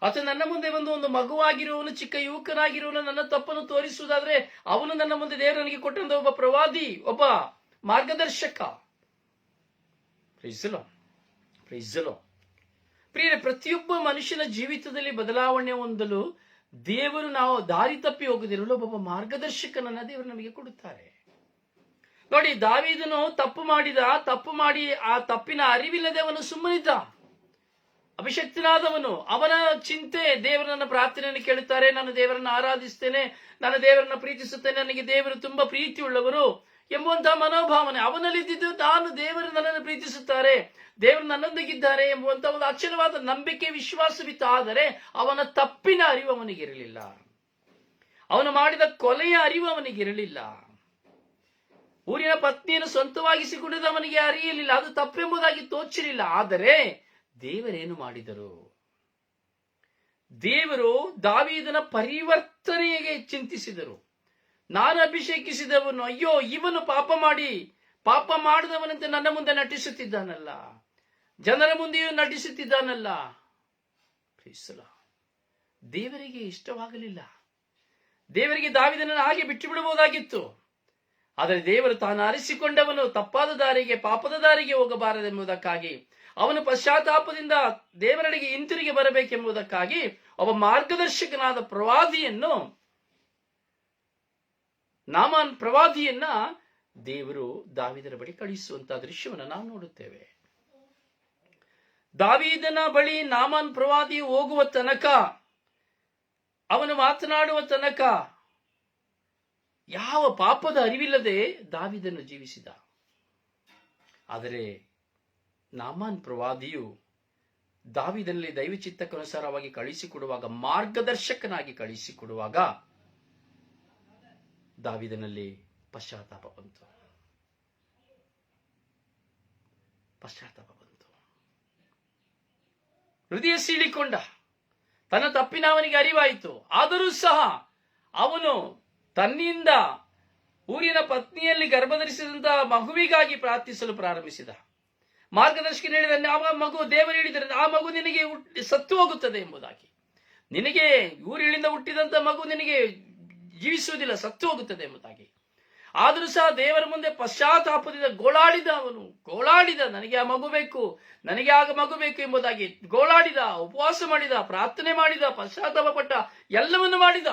ಅಥವಾ ನನ್ನ ಮುಂದೆ ಒಂದು ಮಗುವಾಗಿರುವವನು, ಚಿಕ್ಕ ಯುವಕನಾಗಿರುವವನು ನನ್ನ ತಪ್ಪನ್ನು ತೋರಿಸುವುದಾದ್ರೆ ಅವನು ನನ್ನ ಮುಂದೆ ದೇವರು ನನಗೆ ಕೊಟ್ಟಂತ ಒಬ್ಬ ಪ್ರವಾದಿ, ಒಬ್ಬ ಮಾರ್ಗದರ್ಶಕ. Price the lord. ಪ್ರಿಯರೇ, ಪ್ರತಿಯೊಬ್ಬ ಮನುಷ್ಯನ ಜೀವಿತದಲ್ಲಿ ಬದಲಾವಣೆ ಹೊಂದಲು ದೇವರು, ನಾವು ದಾರಿ ತಪ್ಪಿ ಹೋಗದಿರಲು ಒಬ್ಬ ಮಾರ್ಗದರ್ಶಕನನ್ನ ದೇವರು ನಮಗೆ ಕೊಡುತ್ತಾರೆ. ನೋಡಿ, ದಾವೀದನು ತಪ್ಪು ಮಾಡಿ ಆ ತಪ್ಪಿನ ಅರಿವಿಲ್ಲದೆ ಅವನು ಸುಮ್ಮನಿದ್ದ, ಅಭಿಷಕ್ತನಾದವನು. ಅವನ ಚಿಂತೆ, ದೇವರನ್ನ ಪ್ರಾರ್ಥನೆಯನ್ನು ಕೇಳುತ್ತಾರೆ, ನಾನು ದೇವರನ್ನ ಆರಾಧಿಸ್ತೇನೆ, ನಾನು ದೇವರನ್ನ ಪ್ರೀತಿಸುತ್ತೇನೆ, ನನಗೆ ದೇವರು ತುಂಬಾ ಪ್ರೀತಿಯುಳ್ಳವರು ಎಂಬುವಂತಹ ಮನೋಭಾವನೆ ಅವನಲ್ಲಿದ್ದು, ನಾನು ದೇವರು ನನ್ನನ್ನು ಪ್ರೀತಿಸುತ್ತಾರೆ, ದೇವರು ನನ್ನೊಂದಿಗಿದ್ದಾರೆ ಎಂಬುವಂತಹ ಒಂದು ಅಚಲವಾದ ನಂಬಿಕೆ, ವಿಶ್ವಾಸವಿತ್ತು. ಆದರೆ ಅವನ ತಪ್ಪಿನ ಅರಿವು ಅವನಿಗಿರಲಿಲ್ಲ, ಅವನು ಮಾಡಿದ ಕೊಲೆಯ ಅರಿವು ಅವನಿಗಿರಲಿಲ್ಲ, ಊರಿನ ಪತ್ನಿಯನ್ನು ಸ್ವಂತವಾಗಿಸಿಕೊಂಡಿದ್ದು ಅವನಿಗೆ ಅರಿಯಲಿಲ್ಲ, ಅದು ತಪ್ಪೆಂಬುದಾಗಿ ತೋಚಲಿಲ್ಲ. ಆದರೆ ದೇವರೇನು ಮಾಡಿದರು? ದೇವರು ದಾವೀದನ ಪರಿವರ್ತನೆಗೆ ಚಿಂತಿಸಿದರು. ನಾನು ಅಭಿಷೇಕಿಸಿದವನು, ಅಯ್ಯೋ ಇವನು ಪಾಪ ಮಾಡಿದವನಂತೆ ನನ್ನ ಮುಂದೆ ನಟಿಸುತ್ತಿದ್ದಾನಲ್ಲ, ಜನರ ಮುಂದೆಯೂ ನಟಿಸುತ್ತಿದ್ದಾನಲ್ಲ. ದೇವರಿಗೆ ಇಷ್ಟವಾಗಲಿಲ್ಲ. ದೇವರಿಗೆ ದಾವೀದನನ್ನು ಹಾಗೆ ಬಿಟ್ಟು ಬಿಡಬಹುದಾಗಿತ್ತು. ಆದರೆ ದೇವರು ತಾನು ಆರಿಸಿಕೊಂಡವನು ತಪ್ಪಾದ ದಾರಿಗೆ, ಪಾಪದ ದಾರಿಗೆ ಹೋಗಬಾರದೆಂಬುದಕ್ಕಾಗಿ, ಅವನು ಪಶ್ಚಾತ್ತಾಪದಿಂದ ದೇವರಡೆಗೆ ಹಿಂತಿರುಗಿ ಬರಬೇಕೆಂಬುದಕ್ಕಾಗಿ ಒಬ್ಬ ಮಾರ್ಗದರ್ಶಕನಾದ ಪ್ರವಾದಿಯನ್ನು ನಾಮಾನ್ ಪ್ರವಾದಿಯನ್ನ ದೇವರು ದಾವೀದನ ಬಳಿ ಕಳಿಸುವಂತಹ ದೃಶ್ಯವನ್ನು ನಾವು ನೋಡುತ್ತೇವೆ. ದಾವೀದನ ಬಳಿ ನಾಮಾನ್ ಪ್ರವಾದಿ ಹೋಗುವ ತನಕ, ಅವನು ಮಾತನಾಡುವ ತನಕ ಯಾವ ಪಾಪದ ಅರಿವಿಲ್ಲದೆ ದಾವೀದನು ಜೀವಿಸಿದ. ಆದರೆ ನಾಮಾನ್ ಪ್ರವಾದಿಯು ದಾವೀದನಲ್ಲಿ ದೈವಚಿತ್ತಕ್ಕನುಸಾರವಾಗಿ ಕಳಿಸಿಕೊಡುವಾಗ, ಮಾರ್ಗದರ್ಶಕನಾಗಿ ಕಳಿಸಿಕೊಡುವಾಗ ದಾವೀದನಲ್ಲಿ ಪಶ್ಚಾತ್ತಾಪ ಬಂತು. ಹೃದಯ ಸೀಳಿಕೊಂಡ. ತನ್ನ ತಪ್ಪಿನ ಅವನಿಗೆ ಅರಿವಾಯಿತು. ಆದರೂ ಸಹ ಅವನು ತನ್ನಿಂದ ಊರಿನ ಪತ್ನಿಯಲ್ಲಿ ಗರ್ಭಧರಿಸಿದಂತಹ ಮಗುವಿಗಾಗಿ ಪ್ರಾರ್ಥಿಸಲು ಪ್ರಾರಂಭಿಸಿದ. ಮಾರ್ಗದರ್ಶಕನು ಹೇಳಿದ, ಆ ಮಗು, ದೇವರು ಹೇಳಿದರೆ ಆ ಮಗು ನಿನಗೆ ಸತ್ತು ಹೋಗುತ್ತದೆ ಎಂಬುದಾಗಿ. ನಿನಗೆ ಊರಿಳಿಂದ ಹುಟ್ಟಿದಂತ ಮಗು ನಿನಗೆ ಜೀವಿಸುವುದಿಲ್ಲ, ಸತ್ತು ಹೋಗುತ್ತದೆ ಎಂಬುದಾಗಿ. ಆದರೂ ಸಹ ದೇವರ ಮುಂದೆ ಪಶ್ಚಾತ್ತಾಪದಿಂದ ಗೋಳಾಡಿದ, ನನಗೆ ಆ ಮಗು ಬೇಕು, ನನಗೆ ಆಗ ಮಗು ಬೇಕು ಎಂಬುದಾಗಿ ಗೋಳಾಡಿದ, ಉಪವಾಸ ಮಾಡಿದ, ಪ್ರಾರ್ಥನೆ ಮಾಡಿದ, ಪಶ್ಚಾತ್ತಾಪ ಪಟ್ಟ, ಎಲ್ಲವನ್ನು ಮಾಡಿದ.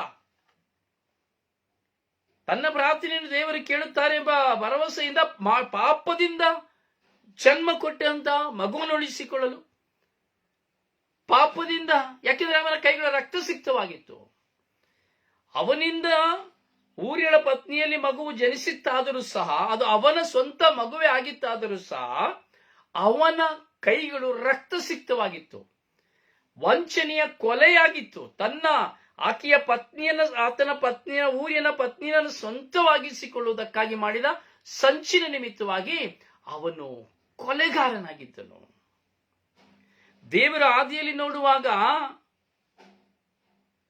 ತನ್ನ ಪ್ರಾರ್ಥನೆಯನ್ನು ದೇವರು ಕೇಳುತ್ತಾರೆ ಎಂಬ ಭರವಸೆಯಿಂದ ಪಾಪದಿಂದ ಜನ್ಮ ಕೊಟ್ಟಂತ ಮಗುವನ್ನು ಉಳಿಸಿಕೊಳ್ಳಲು, ಪಾಪದಿಂದ, ಯಾಕೆಂದ್ರೆ ಅವನ ಕೈಗಳ ರಕ್ತಸಿಕ್ತವಾಗಿತ್ತು. ಅವನಿಂದ ಊರಿನ ಪತ್ನಿಯಲ್ಲಿ ಮಗುವು ಜನಿಸಿತ್ತಾದರೂ ಸಹ, ಅದು ಅವನ ಸ್ವಂತ ಮಗುವೇ ಆಗಿತ್ತಾದರೂ ಸಹ ಅವನ ಕೈಗಳು ರಕ್ತಸಿಕ್ತವಾಗಿತ್ತು. ವಂಚನೆಯ ಕೊಲೆಯಾಗಿತ್ತು. ಆಕೆಯ ಪತ್ನಿಯನ್ನು, ಆತನ ಪತ್ನಿಯ ಊರಿನ ಪತ್ನಿಯನ್ನು ಸ್ವಂತವಾಗಿಸಿಕೊಳ್ಳುವುದಕ್ಕಾಗಿ ಮಾಡಿದ ಸಂಚಿನ ನಿಮಿತ್ತವಾಗಿ ಅವನು ಕೊಲೆಗಾರನಾಗಿದ್ದನು. ದೇವರ ಆದಿಯಲ್ಲಿ ನೋಡುವಾಗ,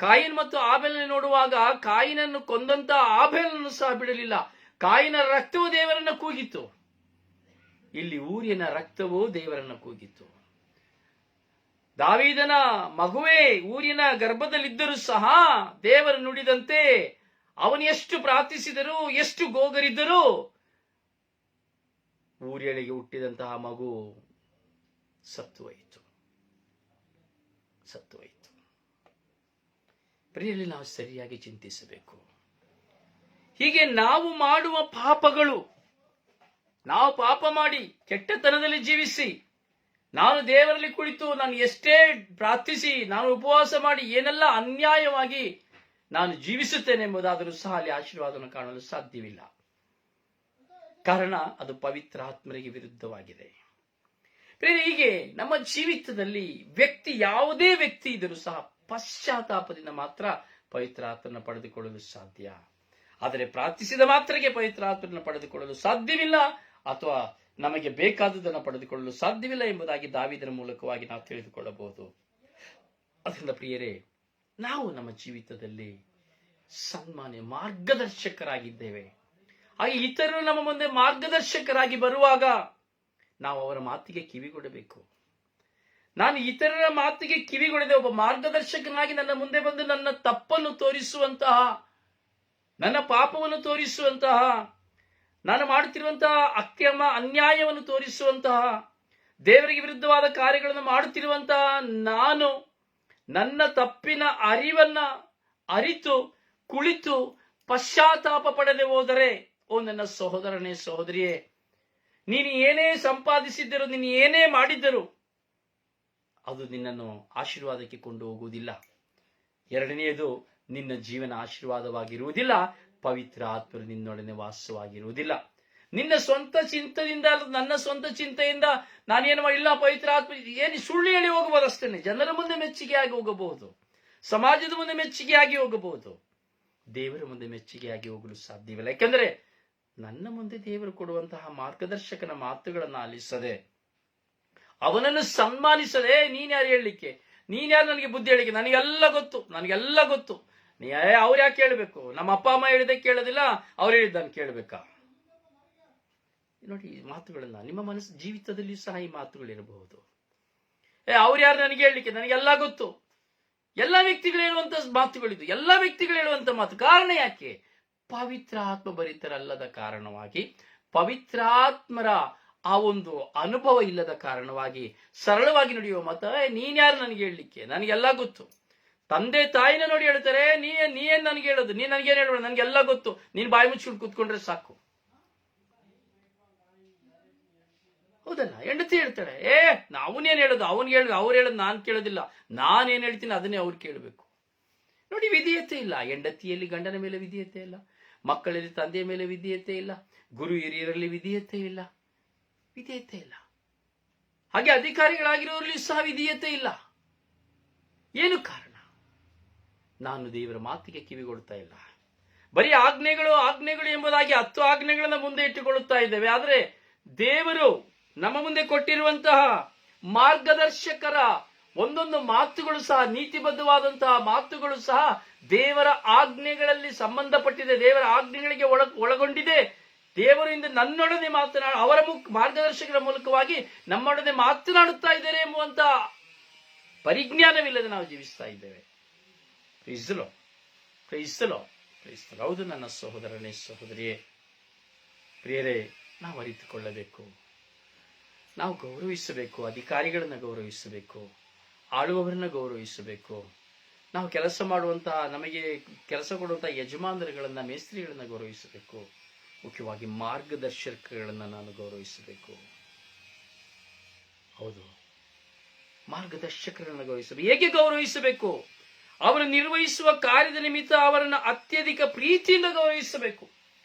ಕಾಯಿನ್ ಮತ್ತು ಆಬೇಲನ್ನು ನೋಡುವಾಗ, ಕಾಯಿನನ್ನು ಕೊಂದಂತ ಆಬೇಲನ್ನು ಸಹ ಬಿಡಲಿಲ್ಲ. ಕಾಯಿನ ರಕ್ತವು ದೇವರನ್ನ ಕೂಗಿತ್ತು. ಇಲ್ಲಿ ಊರಿನ ರಕ್ತವೂ ದೇವರನ್ನ ಕೂಗಿತ್ತು. ದಾವೀದನ ಮಗುವೇ ಊರಿನ ಗರ್ಭದಲ್ಲಿದ್ದರೂ ಸಹ ದೇವರು ನುಡಿದಂತೆ ಅವನು ಎಷ್ಟು ಪ್ರಾರ್ಥಿಸಿದರೂ, ಎಷ್ಟು ಗೋಗರಿದ್ದರೂ ಊರಿಯಳಿಗೆ ಹುಟ್ಟಿದಂತಹ ಮಗು ಸತ್ತು ಹೋಯಿತು. ಪ್ರಿಯರಲ್ಲಿ, ನಾವು ಸರಿಯಾಗಿ ಚಿಂತಿಸಬೇಕು. ಹೀಗೆ ನಾವು ಮಾಡುವ ಪಾಪಗಳು, ನಾವು ಪಾಪ ಮಾಡಿ ಕೆಟ್ಟತನದಲ್ಲಿ ಜೀವಿಸಿ, ನಾನು ದೇವರಲ್ಲಿ ಕುಳಿತು ನಾನು ಎಷ್ಟೇ ಪ್ರಾರ್ಥಿಸಿ, ನಾನು ಉಪವಾಸ ಮಾಡಿ ಏನೆಲ್ಲ ಅನ್ಯಾಯವಾಗಿ ನಾನು ಜೀವಿಸುತ್ತೇನೆ ಎಂಬುದಾದರೂ ಸಹ ಅಲ್ಲಿ ಆಶೀರ್ವಾದವನ್ನು ಕಾಣಲು ಸಾಧ್ಯವಿಲ್ಲ. ಕಾರಣ ಅದು ಪವಿತ್ರ ಆತ್ಮರಿಗೆ ವಿರುದ್ಧವಾಗಿದೆ. ಹೀಗೆ ನಮ್ಮ ಜೀವಿತದಲ್ಲಿ ಯಾವುದೇ ವ್ಯಕ್ತಿ ಇದ್ದರೂ ಸಹ ಪಶ್ಚಾತ್ತಾಪದಿಂದ ಮಾತ್ರ ಪವಿತ್ರ ಆತ್ಮನ ಪಡೆದುಕೊಳ್ಳಲು ಸಾಧ್ಯ. ಆದರೆ ಪ್ರಾರ್ಥಿಸಿದ ಮಾತ್ರಕ್ಕೆ ಪವಿತ್ರ ಆತ್ಮನ ಪಡೆದುಕೊಳ್ಳಲು ಸಾಧ್ಯವಿಲ್ಲ, ಅಥವಾ ನಮಗೆ ಬೇಕಾದುದನ್ನು ಪಡೆದುಕೊಳ್ಳಲು ಸಾಧ್ಯವಿಲ್ಲ ಎಂಬುದಾಗಿ ದಾವೀದನ ಮೂಲಕವಾಗಿ ನಾವು ತಿಳಿದುಕೊಳ್ಳಬಹುದು. ಅದರಿಂದ ಪ್ರಿಯರೇ, ನಾವು ನಮ್ಮ ಜೀವಿತದಲ್ಲಿ ಸನ್ಮಾನ್ಯ ಮಾರ್ಗದರ್ಶಕರಾಗಿದ್ದೇವೆ. ಹಾಗೆ ಇತರರು ನಮ್ಮ ಮುಂದೆ ಮಾರ್ಗದರ್ಶಕರಾಗಿ ಬರುವಾಗ ನಾವು ಅವರ ಮಾತಿಗೆ ಕಿವಿಗೊಡಬೇಕು. ನಾನು ಇತರರ ಮಾತಿಗೆ ಕಿವಿಗೊಡದೆ ಒಬ್ಬ ಮಾರ್ಗದರ್ಶಕನಾಗಿ ನನ್ನ ಮುಂದೆ ಬಂದು ನನ್ನ ತಪ್ಪನ್ನು ತೋರಿಸುವಂತಹ, ನನ್ನ ಪಾಪವನ್ನು ತೋರಿಸುವಂತಹ, ನಾನು ಮಾಡುತ್ತಿರುವಂತಹ ಅಕ್ರಮ ಅನ್ಯಾಯವನ್ನು ತೋರಿಸುವಂತಹ, ದೇವರಿಗೆ ವಿರುದ್ಧವಾದ ಕಾರ್ಯಗಳನ್ನು ಮಾಡುತ್ತಿರುವಂತಹ ನಾನು ನನ್ನ ತಪ್ಪಿನ ಅರಿವನ್ನ ಅರಿತು ಕುಳಿತು ಪಶ್ಚಾತ್ತಾಪ ಪಡೆದೆ ಹೋದರೆ, ಓ ನನ್ನ ಸಹೋದರನೇ, ಸಹೋದರಿಯೇ, ನೀನು ಏನೇ ಸಂಪಾದಿಸಿದ್ದರೂ, ನೀನು ಏನೇ ಮಾಡಿದ್ದರೂ ಅದು ನಿನ್ನನ್ನು ಆಶೀರ್ವಾದಕ್ಕೆ ಕೊಂಡು ಹೋಗುವುದಿಲ್ಲ. ಎರಡನೆಯದು, ನಿನ್ನ ಜೀವನ ಆಶೀರ್ವಾದವಾಗಿರುವುದಿಲ್ಲ. ಪವಿತ್ರ ಆತ್ಮರು ನಿನ್ನೊಡನೆ ವಾಸವಾಗಿರುವುದಿಲ್ಲ. ನಿನ್ನ ಸ್ವಂತ ಚಿಂತದಿಂದ, ನನ್ನ ಸ್ವಂತ ಚಿಂತೆಯಿಂದ ನಾನೇನು ಮಾಡಿಲ್ಲ, ಪವಿತ್ರ ಆತ್ಮ ಏನು ಸುಳ್ಳು ಹೇಳಿ ಹೋಗಬಹುದು ಅಷ್ಟೇ. ಜನರ ಮುಂದೆ ಮೆಚ್ಚುಗೆಯಾಗಿ ಹೋಗಬಹುದು, ಸಮಾಜದ ಮುಂದೆ ಮೆಚ್ಚುಗೆಯಾಗಿ ಹೋಗಬಹುದು, ದೇವರ ಮುಂದೆ ಮೆಚ್ಚುಗೆಯಾಗಿ ಹೋಗಲು ಸಾಧ್ಯವಿಲ್ಲ. ಯಾಕೆಂದರೆ ನನ್ನ ಮುಂದೆ ದೇವರು ಕೊಡುವಂತಹ ಮಾರ್ಗದರ್ಶಕನ ಮಾತುಗಳನ್ನು ಆಲಿಸದೆ, ಅವನನ್ನು ಸನ್ಮಾನಿಸದೆ, ನೀನ್ ಯಾರು ಹೇಳಲಿಕ್ಕೆ, ನೀನ್ ಯಾರು ನನಗೆ ಬುದ್ಧಿ ಹೇಳಿಕೆ, ನನಗೆಲ್ಲ ಗೊತ್ತು, ಅವ್ರು ಯಾಕೆ ಕೇಳಬೇಕು, ನಮ್ಮ ಅಪ್ಪ ಅಮ್ಮ ಹೇಳಿದೆ ಕೇಳೋದಿಲ್ಲ, ಅವ್ರು ಹೇಳಿದ್ದಾನೆ ಕೇಳಬೇಕಾ? ನೋಡಿ, ಈ ಮಾತುಗಳನ್ನ ನಿಮ್ಮ ಮನಸ್ಸು ಜೀವಿತದಲ್ಲಿ ಸಹ ಈ ಮಾತುಗಳಿರಬಹುದು. ಅವ್ರು ಯಾರು ನನಗೆ ಹೇಳಲಿಕ್ಕೆ, ನನಗೆಲ್ಲ ಗೊತ್ತು. ಎಲ್ಲ ವ್ಯಕ್ತಿಗಳು ಹೇಳುವಂತ ಮಾತುಗಳಿದು, ಎಲ್ಲ ವ್ಯಕ್ತಿಗಳು ಹೇಳುವಂತ ಮಾತು. ಕಾರಣ ಯಾಕೆ? ಪವಿತ್ರ ಆತ್ಮ ಭರಿತರಲ್ಲದ ಕಾರಣವಾಗಿ, ಪವಿತ್ರಾತ್ಮರ ಆ ಒಂದು ಅನುಭವ ಇಲ್ಲದ ಕಾರಣವಾಗಿ ಸರಳವಾಗಿ ನಡೆಯುವ ಮತ, ನೀನ್ ಯಾರು ನನಗೆ ಹೇಳಲಿಕ್ಕೆ, ನನಗೆಲ್ಲ ಗೊತ್ತು, ತಂದೆ ತಾಯಿನ ನೋಡಿ ಹೇಳ್ತಾರೆ, ನೀನ್ ನನಗೆ ಹೇಳೋದು, ನೀನ್ ನನಗೇನು ಹೇಳ್ಬೇಡ, ನನ್ಗೆಲ್ಲ ಗೊತ್ತು, ನೀನ್ ಬಾಯಿ ಮುಚ್ಚಿಕೊಂಡು ಕೂತ್ಕೊಂಡ್ರೆ ಸಾಕು. ಹೌದಲ್ಲ? ಹೆಂಡತಿ ಹೇಳ್ತಾಳೆ, ಅವನೇನ್ ಹೇಳೋದು, ಅವ್ರು ಹೇಳೋದು ನಾನ್ ಕೇಳೋದಿಲ್ಲ, ನಾನೇನ್ ಹೇಳ್ತೀನಿ ಅದನ್ನೇ ಅವ್ರು ಕೇಳಬೇಕು. ನೋಡಿ, ವಿಧೇಯತೆ ಇಲ್ಲ. ಹೆಂಡತಿಯಲ್ಲಿ ಗಂಡನ ಮೇಲೆ ವಿಧೇಯತೆ ಇಲ್ಲ, ಮಕ್ಕಳಲ್ಲಿ ತಂದೆಯ ಮೇಲೆ ವಿಧೇಯತೆ ಇಲ್ಲ, ಗುರು ಹಿರಿಯರಲ್ಲಿ ವಿಧೇಯತೆ ಇಲ್ಲ. ಹಾಗೆ ಅಧಿಕಾರಿಗಳಾಗಿರೋರಲ್ಲಿ ಸಹ ವಿಧೇಯತೆ ಇಲ್ಲ. ಏನು ಕಾರಣ? ನಾನು ದೇವರ ಮಾತಿಗೆ ಕಿವಿಗೊಳ್ತಾ ಇಲ್ಲ. ಬರೀ ಆಜ್ಞೆಗಳು ಎಂಬುದಾಗಿ 10 ಆಜ್ಞೆಗಳನ್ನ ಮುಂದೆ ಇಟ್ಟುಕೊಳ್ಳುತ್ತಾ ಇದ್ದೇವೆ. ಆದರೆ ದೇವರು ನಮ್ಮ ಮುಂದೆ ಕೊಟ್ಟಿರುವಂತಹ ಮಾರ್ಗದರ್ಶಕರ ಒಂದೊಂದು ಮಾತುಗಳು ಸಹ, ನೀತಿಬದ್ಧವಾದಂತಹ ಮಾತುಗಳು ಸಹ ದೇವರ ಆಜ್ಞೆಗಳಲ್ಲಿ ಸಂಬಂಧಪಟ್ಟಿದೆ, ದೇವರ ಆಜ್ಞೆಗಳಿಗೆ ಒಳಗೊಂಡಿದೆ. ದೇವರು ಇಂದು ನನ್ನೊಡನೆ ಅವರ ಮಾರ್ಗದರ್ಶಕರ ಮೂಲಕವಾಗಿ ನಮ್ಮೊಡನೆ ಮಾತನಾಡುತ್ತಾ ಇದ್ದಾರೆ ಎಂಬುವಂತ ಪರಿಜ್ಞಾನವಿಲ್ಲದೆ ನಾವು ಜೀವಿಸ್ತಾ ಇದ್ದೇವೆ. ಹೌದು ನನ್ನ ಸಹೋದರನೇ, ಸಹೋದರಿಯೇ, ಪ್ರಿಯರೇ, ನಾವು ಅರಿತುಕೊಳ್ಳಬೇಕು, ನಾವು ಗೌರವಿಸಬೇಕು, ಅಧಿಕಾರಿಗಳನ್ನ ಗೌರವಿಸಬೇಕು, ಆಳುವವರನ್ನ ಗೌರವಿಸಬೇಕು. ನಾವು ಕೆಲಸ ಮಾಡುವಂತಹ, ನಮಗೆ ಕೆಲಸ ಕೊಡುವಂತಹ ಯಜಮಾನರುಗಳನ್ನ, ಮೇಸ್ತ್ರಿಗಳನ್ನ ಗೌರವಿಸಬೇಕು. ಮುಖ್ಯವಾಗಿ ಮಾರ್ಗದರ್ಶಕಗಳನ್ನ ನಾನು ಗೌರವಿಸಬೇಕು. ಹೌದು, ಮಾರ್ಗದರ್ಶಕರನ್ನು ಗೌರವಿಸಬೇಕು. ಹೇಗೆ ಗೌರವಿಸಬೇಕು? ಅವರು ನಿರ್ವಹಿಸುವ ಕಾರ್ಯದ ನಿಮಿತ್ತ ಅವರನ್ನು ಅತ್ಯಧಿಕ ಪ್ರೀತಿಯಿಂದ ಗೌರವಿಸಬೇಕು.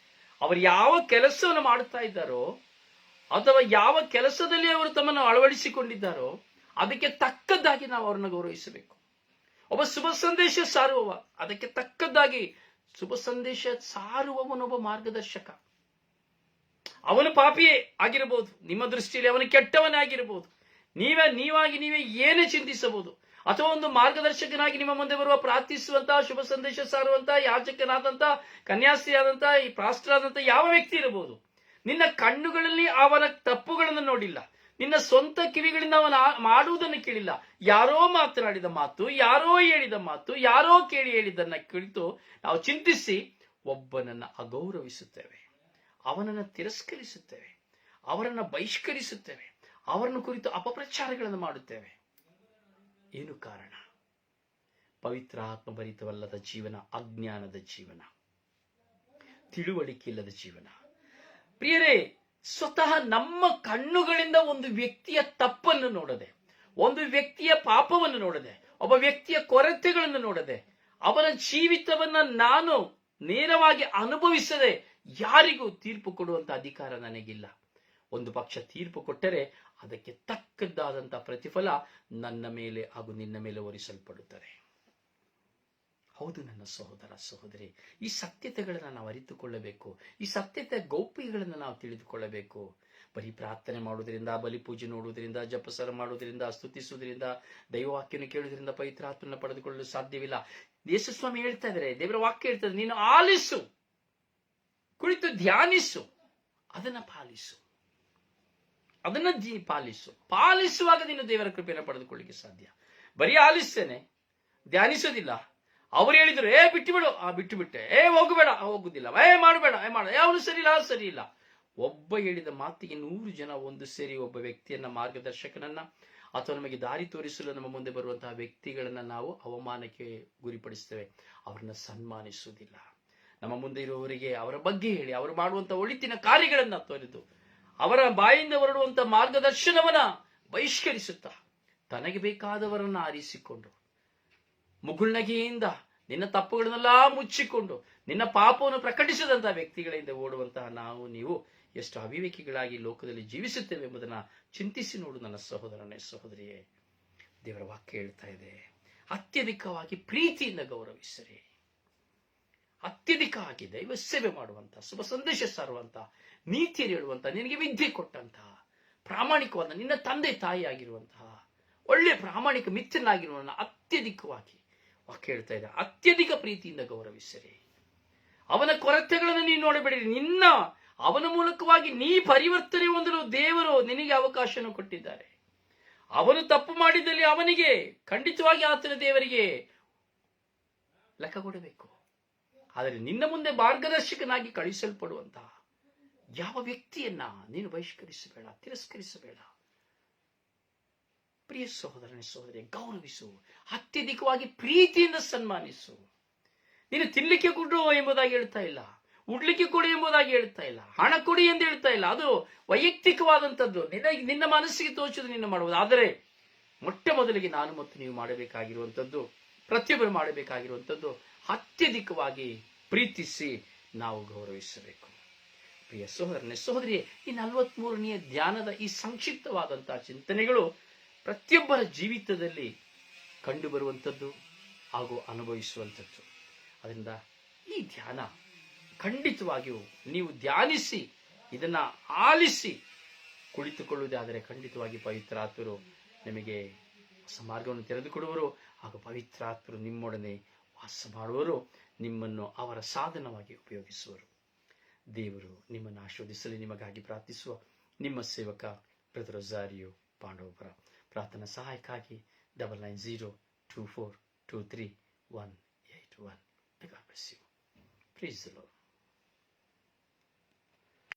ಅವರು ಯಾವ ಕೆಲಸವನ್ನು ಮಾಡುತ್ತಾ ಇದ್ದಾರೋ ಅಥವಾ ಯಾವ ಕೆಲಸದಲ್ಲಿ ಅವರು ತಮ್ಮನ್ನು ಅಳವಡಿಸಿಕೊಂಡಿದ್ದಾರೋ ಅದಕ್ಕೆ ತಕ್ಕದ್ದಾಗಿ ನಾವು ಅವರನ್ನು ಗೌರವಿಸಬೇಕು. ಒಬ್ಬ ಶುಭ ಸಂದೇಶ ಸಾರುವವ, ಅದಕ್ಕೆ ತಕ್ಕದ್ದಾಗಿ ಶುಭ ಸಂದೇಶ ಸಾರುವವನೊಬ್ಬ ಮಾರ್ಗದರ್ಶಕ. ಅವನು ಪಾಪಿಯೇ ಆಗಿರಬಹುದು, ನಿಮ್ಮ ದೃಷ್ಟಿಯಲ್ಲಿ ಅವನು ಕೆಟ್ಟವನೇ ಆಗಿರಬಹುದು, ನೀವೇ ಏನೇ ಚಿಂತಿಸಬಹುದು. ಅಥವಾ ಒಂದು ಮಾರ್ಗದರ್ಶಕನಾಗಿ ನಿಮ್ಮ ಮುಂದೆ ಬರುವ, ಪ್ರಾರ್ಥಿಸುವಂತಹ, ಶುಭ ಸಂದೇಶ ಸಾರುವಂತಹ, ಯಾಜಕನಾದಂತಹ, ಕನ್ಯಾಸ್ತ್ರೀಯಾದಂತಹ, ಈ ಪಾಸ್ಟರಾದಂತಹ ಯಾವ ವ್ಯಕ್ತಿ ಇರಬಹುದು. ನಿನ್ನ ಕಣ್ಣುಗಳಲ್ಲಿ ಅವನ ತಪ್ಪುಗಳನ್ನು ನೋಡಿಲ್ಲ, ನಿನ್ನ ಸ್ವಂತ ಕಿವಿಗಳಿಂದ ಅವನ ಮಾಡುವುದನ್ನು ಕೇಳಿಲ್ಲ. ಯಾರೋ ಮಾತನಾಡಿದ ಮಾತು, ಯಾರೋ ಹೇಳಿದ ಮಾತು, ಯಾರೋ ಕೇಳಿ ಹೇಳಿದ್ದನ್ನ ಕುರಿತು ನಾವು ಚಿಂತಿಸಿ ಒಬ್ಬನನ್ನ ಅಗೌರವಿಸುತ್ತೇವೆ, ಅವನನ್ನು ತಿರಸ್ಕರಿಸುತ್ತೇವೆ, ಅವರನ್ನು ಬಹಿಷ್ಕರಿಸುತ್ತೇವೆ, ಅವರನ್ನು ಕುರಿತು ಅಪಪ್ರಚಾರಗಳನ್ನು ಮಾಡುತ್ತೇವೆ. ಏನು ಕಾರಣ? ಪವಿತ್ರ ಆತ್ಮಭರಿತವಲ್ಲದ ಜೀವನ, ಅಜ್ಞಾನದ ಜೀವನ, ತಿಳುವಳಿಕೆ ಇಲ್ಲದ ಜೀವನ. ಪ್ರಿಯರೇ, ಸ್ವತಃ ನಮ್ಮ ಕಣ್ಣುಗಳಿಂದ ಒಂದು ವ್ಯಕ್ತಿಯ ತಪ್ಪನ್ನು ನೋಡದೆ, ಒಂದು ವ್ಯಕ್ತಿಯ ಪಾಪವನ್ನು ನೋಡದೆ, ಒಬ್ಬ ವ್ಯಕ್ತಿಯ ಕೊರತೆಗಳನ್ನು ನೋಡದೆ, ಅವನ ಜೀವಿತವನ್ನ ನಾನು ನೇರವಾಗಿ ಅನುಭವಿಸದೆ ಯಾರಿಗೂ ತೀರ್ಪು ಕೊಡುವಂತ ಅಧಿಕಾರ ನನಗಿಲ್ಲ. ಒಂದು ಪಕ್ಷ ತೀರ್ಪು ಕೊಟ್ಟರೆ ಅದಕ್ಕೆ ತಕ್ಕದ್ದಾದಂತಹ ಪ್ರತಿಫಲ ನನ್ನ ಮೇಲೆ ಹಾಗೂ ನಿನ್ನ ಮೇಲೆ ಹೊರಿಸಲ್ಪಡುತ್ತದೆ. ಹೌದು ನನ್ನ ಸಹೋದರ, ಸಹೋದರಿ, ಈ ಸತ್ಯತೆಗಳನ್ನು ನಾವು ಅರಿತುಕೊಳ್ಳಬೇಕು. ಈ ಸತ್ಯತೆ ಗೌಪ್ಯಗಳನ್ನು ನಾವು ತಿಳಿದುಕೊಳ್ಳಬೇಕು. ಬರೀ ಪ್ರಾರ್ಥನೆ ಮಾಡುವುದರಿಂದ, ಬಲಿ ಪೂಜೆ ನೋಡುವುದರಿಂದ, ಜಪಸರ ಮಾಡುವುದರಿಂದ, ಸ್ತುತಿಸುವುದರಿಂದ, ದೈವವಾಕ್ಯವನ್ನು ಕೇಳುವುದರಿಂದ ಪವಿತ್ರಾತ್ಮನ ಪಡೆದುಕೊಳ್ಳಲು ಸಾಧ್ಯವಿಲ್ಲ. ಯೇಸುಸ್ವಾಮಿ ಹೇಳ್ತಾ ಇದ್ದಾರೆ, ದೇವರ ವಾಕ್ಯ ಹೇಳ್ತದೆ, ನೀನು ಆಲಿಸು, ಕುಳಿತು ಧ್ಯಾನಿಸು, ಅದನ್ನ ಪಾಲಿಸು, ಪಾಲಿಸುವಾಗ ನೀನು ದೇವರ ಕೃಪೆಯನ್ನು ಪಡೆದುಕೊಳ್ಳಿಕ್ಕೆ ಸಾಧ್ಯ. ಬರೀ ಆಲಿಸ್ತೇನೆ, ಧ್ಯಾನಿಸೋದಿಲ್ಲ. ಅವ್ರು ಹೇಳಿದ್ರು, ಬಿಟ್ಟುಬಿಡು, ಬಿಟ್ಟುಬಿಟ್ಟೆ, ಹೋಗಬೇಡ, ಹೋಗುದಿಲ್ಲ, ಮಾಡಬೇಡ, ಅವನು ಸರಿ ಇಲ್ಲ. ಒಬ್ಬ ಹೇಳಿದ ಮಾತಿಗೆ 100 ಜನ ಒಂದು ಸೇರಿ ಒಬ್ಬ ವ್ಯಕ್ತಿಯನ್ನ, ಮಾರ್ಗದರ್ಶಕನನ್ನ ಅಥವಾ ನಮಗೆ ದಾರಿ ತೋರಿಸಲು ನಮ್ಮ ಮುಂದೆ ಬರುವಂತಹ ವ್ಯಕ್ತಿಗಳನ್ನ ನಾವು ಅವಮಾನಕ್ಕೆ ಗುರಿಪಡಿಸ್ತೇವೆ, ಅವರನ್ನ ಸನ್ಮಾನಿಸುವುದಿಲ್ಲ. ನಮ್ಮ ಮುಂದೆ ಇರುವವರಿಗೆ ಅವರ ಬಗ್ಗೆ ಹೇಳಿ, ಅವರು ಮಾಡುವಂತಹ ಒಳಿತಿನ ಕಾರ್ಯಗಳನ್ನ ತೋರಿದು ಅವರ ಬಾಯಿಂದ ಹೊರಡುವಂತ ಮಾರ್ಗದರ್ಶನವನ್ನ ಬಹಿಷ್ಕರಿಸುತ್ತಾ ತನಗೆ ಬೇಕಾದವರನ್ನ ಆರಿಸಿಕೊಂಡು ಮುಗುಳ್ನಗೆಯಿಂದ ನಿನ್ನ ತಪ್ಪುಗಳನ್ನೆಲ್ಲ ಮುಚ್ಚಿಕೊಂಡು ನಿನ್ನ ಪಾಪವನ್ನು ಪ್ರಕಟಿಸಿದಂತಹ ವ್ಯಕ್ತಿಗಳಿಂದ ಓಡುವಂತಹ ನೀವು ಎಷ್ಟು ಅವಿವೇಕಿಗಳಾಗಿ ಲೋಕದಲ್ಲಿ ಜೀವಿಸುತ್ತೇವೆ ಎಂಬುದನ್ನ ಚಿಂತಿಸಿ ನೋಡು ನನ್ನ ಸಹೋದರನೇ, ಸಹೋದರಿಯೇ. ದೇವರ ವಾಕ್ಯ ಹೇಳ್ತಾ ಇದೆ, ಅತ್ಯಧಿಕವಾಗಿ ಪ್ರೀತಿಯಿಂದ ಗೌರವಿಸಿರಿ. ಅತ್ಯಧಿಕವಾಗಿ ದೈವ ಸೇವೆ ಮಾಡುವಂತಹ, ಶುಭ ಸಂದೇಶ ಸಾರುವಂತಹ, ನೀತಿಯನ್ನು ಹೇಳುವಂತಹ, ನಿನಗೆ ವಿದ್ಯೆ ಕೊಟ್ಟಂತಹ, ಪ್ರಾಮಾಣಿಕವಾದ ನಿನ್ನ ತಂದೆ ತಾಯಿ ಆಗಿರುವಂತಹ, ಒಳ್ಳೆ ಪ್ರಾಮಾಣಿಕ ಮಿತ್ರನಾಗಿರುವನ್ನ ಅತ್ಯಧಿಕವಾಗಿ ವಾಕ್ಯ ಹೇಳ್ತಾ ಇದೆ, ಅತ್ಯಧಿಕ ಪ್ರೀತಿಯಿಂದ ಗೌರವಿಸಿರಿ. ಅವನ ಕೊರತೆಗಳನ್ನು ನೀನು ನೋಡಬೇಡಿರಿ. ಅವನ ಮೂಲಕವಾಗಿ ನೀ ಪರಿವರ್ತನೆ ಹೊಂದಲು ದೇವರು ನಿನಗೆ ಅವಕಾಶವನ್ನು ಕೊಟ್ಟಿದ್ದಾರೆ. ಅವನು ತಪ್ಪು ಮಾಡಿದಲ್ಲಿ ಅವನಿಗೆ ಖಂಡಿತವಾಗಿ ಆತನ ದೇವರಿಗೆ ಲೆಕ್ಕ ಕೊಡಬೇಕು. ಆದರೆ ನಿನ್ನ ಮುಂದೆ ಮಾರ್ಗದರ್ಶಕನಾಗಿ ಕಳಿಸಲ್ಪಡುವಂತಹ ಯಾವ ವ್ಯಕ್ತಿಯನ್ನ ನೀನು ಬಹಿಷ್ಕರಿಸಬೇಡ, ತಿರಸ್ಕರಿಸಬೇಡ. ಪ್ರಿಯ ಸಹೋದರನೇ ಸಹೋದರಿ, ಗೌರವಿಸು, ಅತ್ಯಧಿಕವಾಗಿ ಪ್ರೀತಿಯಿಂದ ಸನ್ಮಾನಿಸು. ನೀನು ತಿನ್ಲಿಕ್ಕೆ ಕೊಡು ಎಂಬುದಾಗಿ ಹೇಳ್ತಾ ಇಲ್ಲ, ಉಡ್ಲಿಕ್ಕೆ ಕೊಡಿ ಎಂಬುದಾಗಿ ಹೇಳ್ತಾ ಇಲ್ಲ, ಹಣ ಕೊಡಿ ಎಂದು ಹೇಳ್ತಾ ಇಲ್ಲ. ಅದು ವೈಯಕ್ತಿಕವಾದಂಥದ್ದು, ನಿನ್ನ ಮನಸ್ಸಿಗೆ ತೋಚದು ನಿನ್ನ ಮಾಡುವುದು. ಆದರೆ ಮೊಟ್ಟ ಮೊದಲಿಗೆ ನಾನು ಮತ್ತು ನೀವು ಮಾಡಬೇಕಾಗಿರುವಂಥದ್ದು, ಪ್ರತಿಯೊಬ್ಬರು ಮಾಡಬೇಕಾಗಿರುವಂಥದ್ದು, ಅತ್ಯಧಿಕವಾಗಿ ಪ್ರೀತಿಸಿ ನಾವು ಗೌರವಿಸಬೇಕು. ಪ್ರಿಯ ಸಹೋದರನೇ ಸಹೋದರಿಯೇ, ಈ 43ನೇ ಧ್ಯಾನದ ಈ ಸಂಕ್ಷಿಪ್ತವಾದಂತಹ ಚಿಂತನೆಗಳು ಪ್ರತಿಯೊಬ್ಬರ ಜೀವಿತದಲ್ಲಿ ಕಂಡು ಬರುವಂಥದ್ದು ಹಾಗೂ ಅನುಭವಿಸುವಂಥದ್ದು. ಅದರಿಂದ ಈ ಧ್ಯಾನ ಖಂಡಿತವಾಗಿಯೂ ನೀವು ಧ್ಯಾನಿಸಿ, ಇದನ್ನ ಆಲಿಸಿ ಕುಳಿತುಕೊಳ್ಳುವುದಾದರೆ ಖಂಡಿತವಾಗಿ ಪವಿತ್ರಾತ್ಮರು ನಿಮಗೆ ಹೊಸ ಮಾರ್ಗವನ್ನು ತೆರೆದುಕೊಡುವರು. ಹಾಗೂ ಪವಿತ್ರಾತ್ಮರು ನಿಮ್ಮೊಡನೆ ವಾಸ ಮಾಡುವರು, ನಿಮ್ಮನ್ನು ಅವರ ಸಾಧನವಾಗಿ ಉಪಯೋಗಿಸುವರು. ದೇವರು ನಿಮ್ಮನ್ನು ಆಶೀರ್ವದಿಸಲಿ. ನಿಮಗಾಗಿ ಪ್ರಾರ್ಥಿಸುವ ನಿಮ್ಮ ಸೇವಕ ಬ್ರದರ್ ರೊಜಾರಿಯೋ ಪಾಂಡವಪುರ. ಪ್ರಾರ್ಥನಾ ಸಹಾಯಕ್ಕಾಗಿ 9902423181. God bless you. Praise the Lord.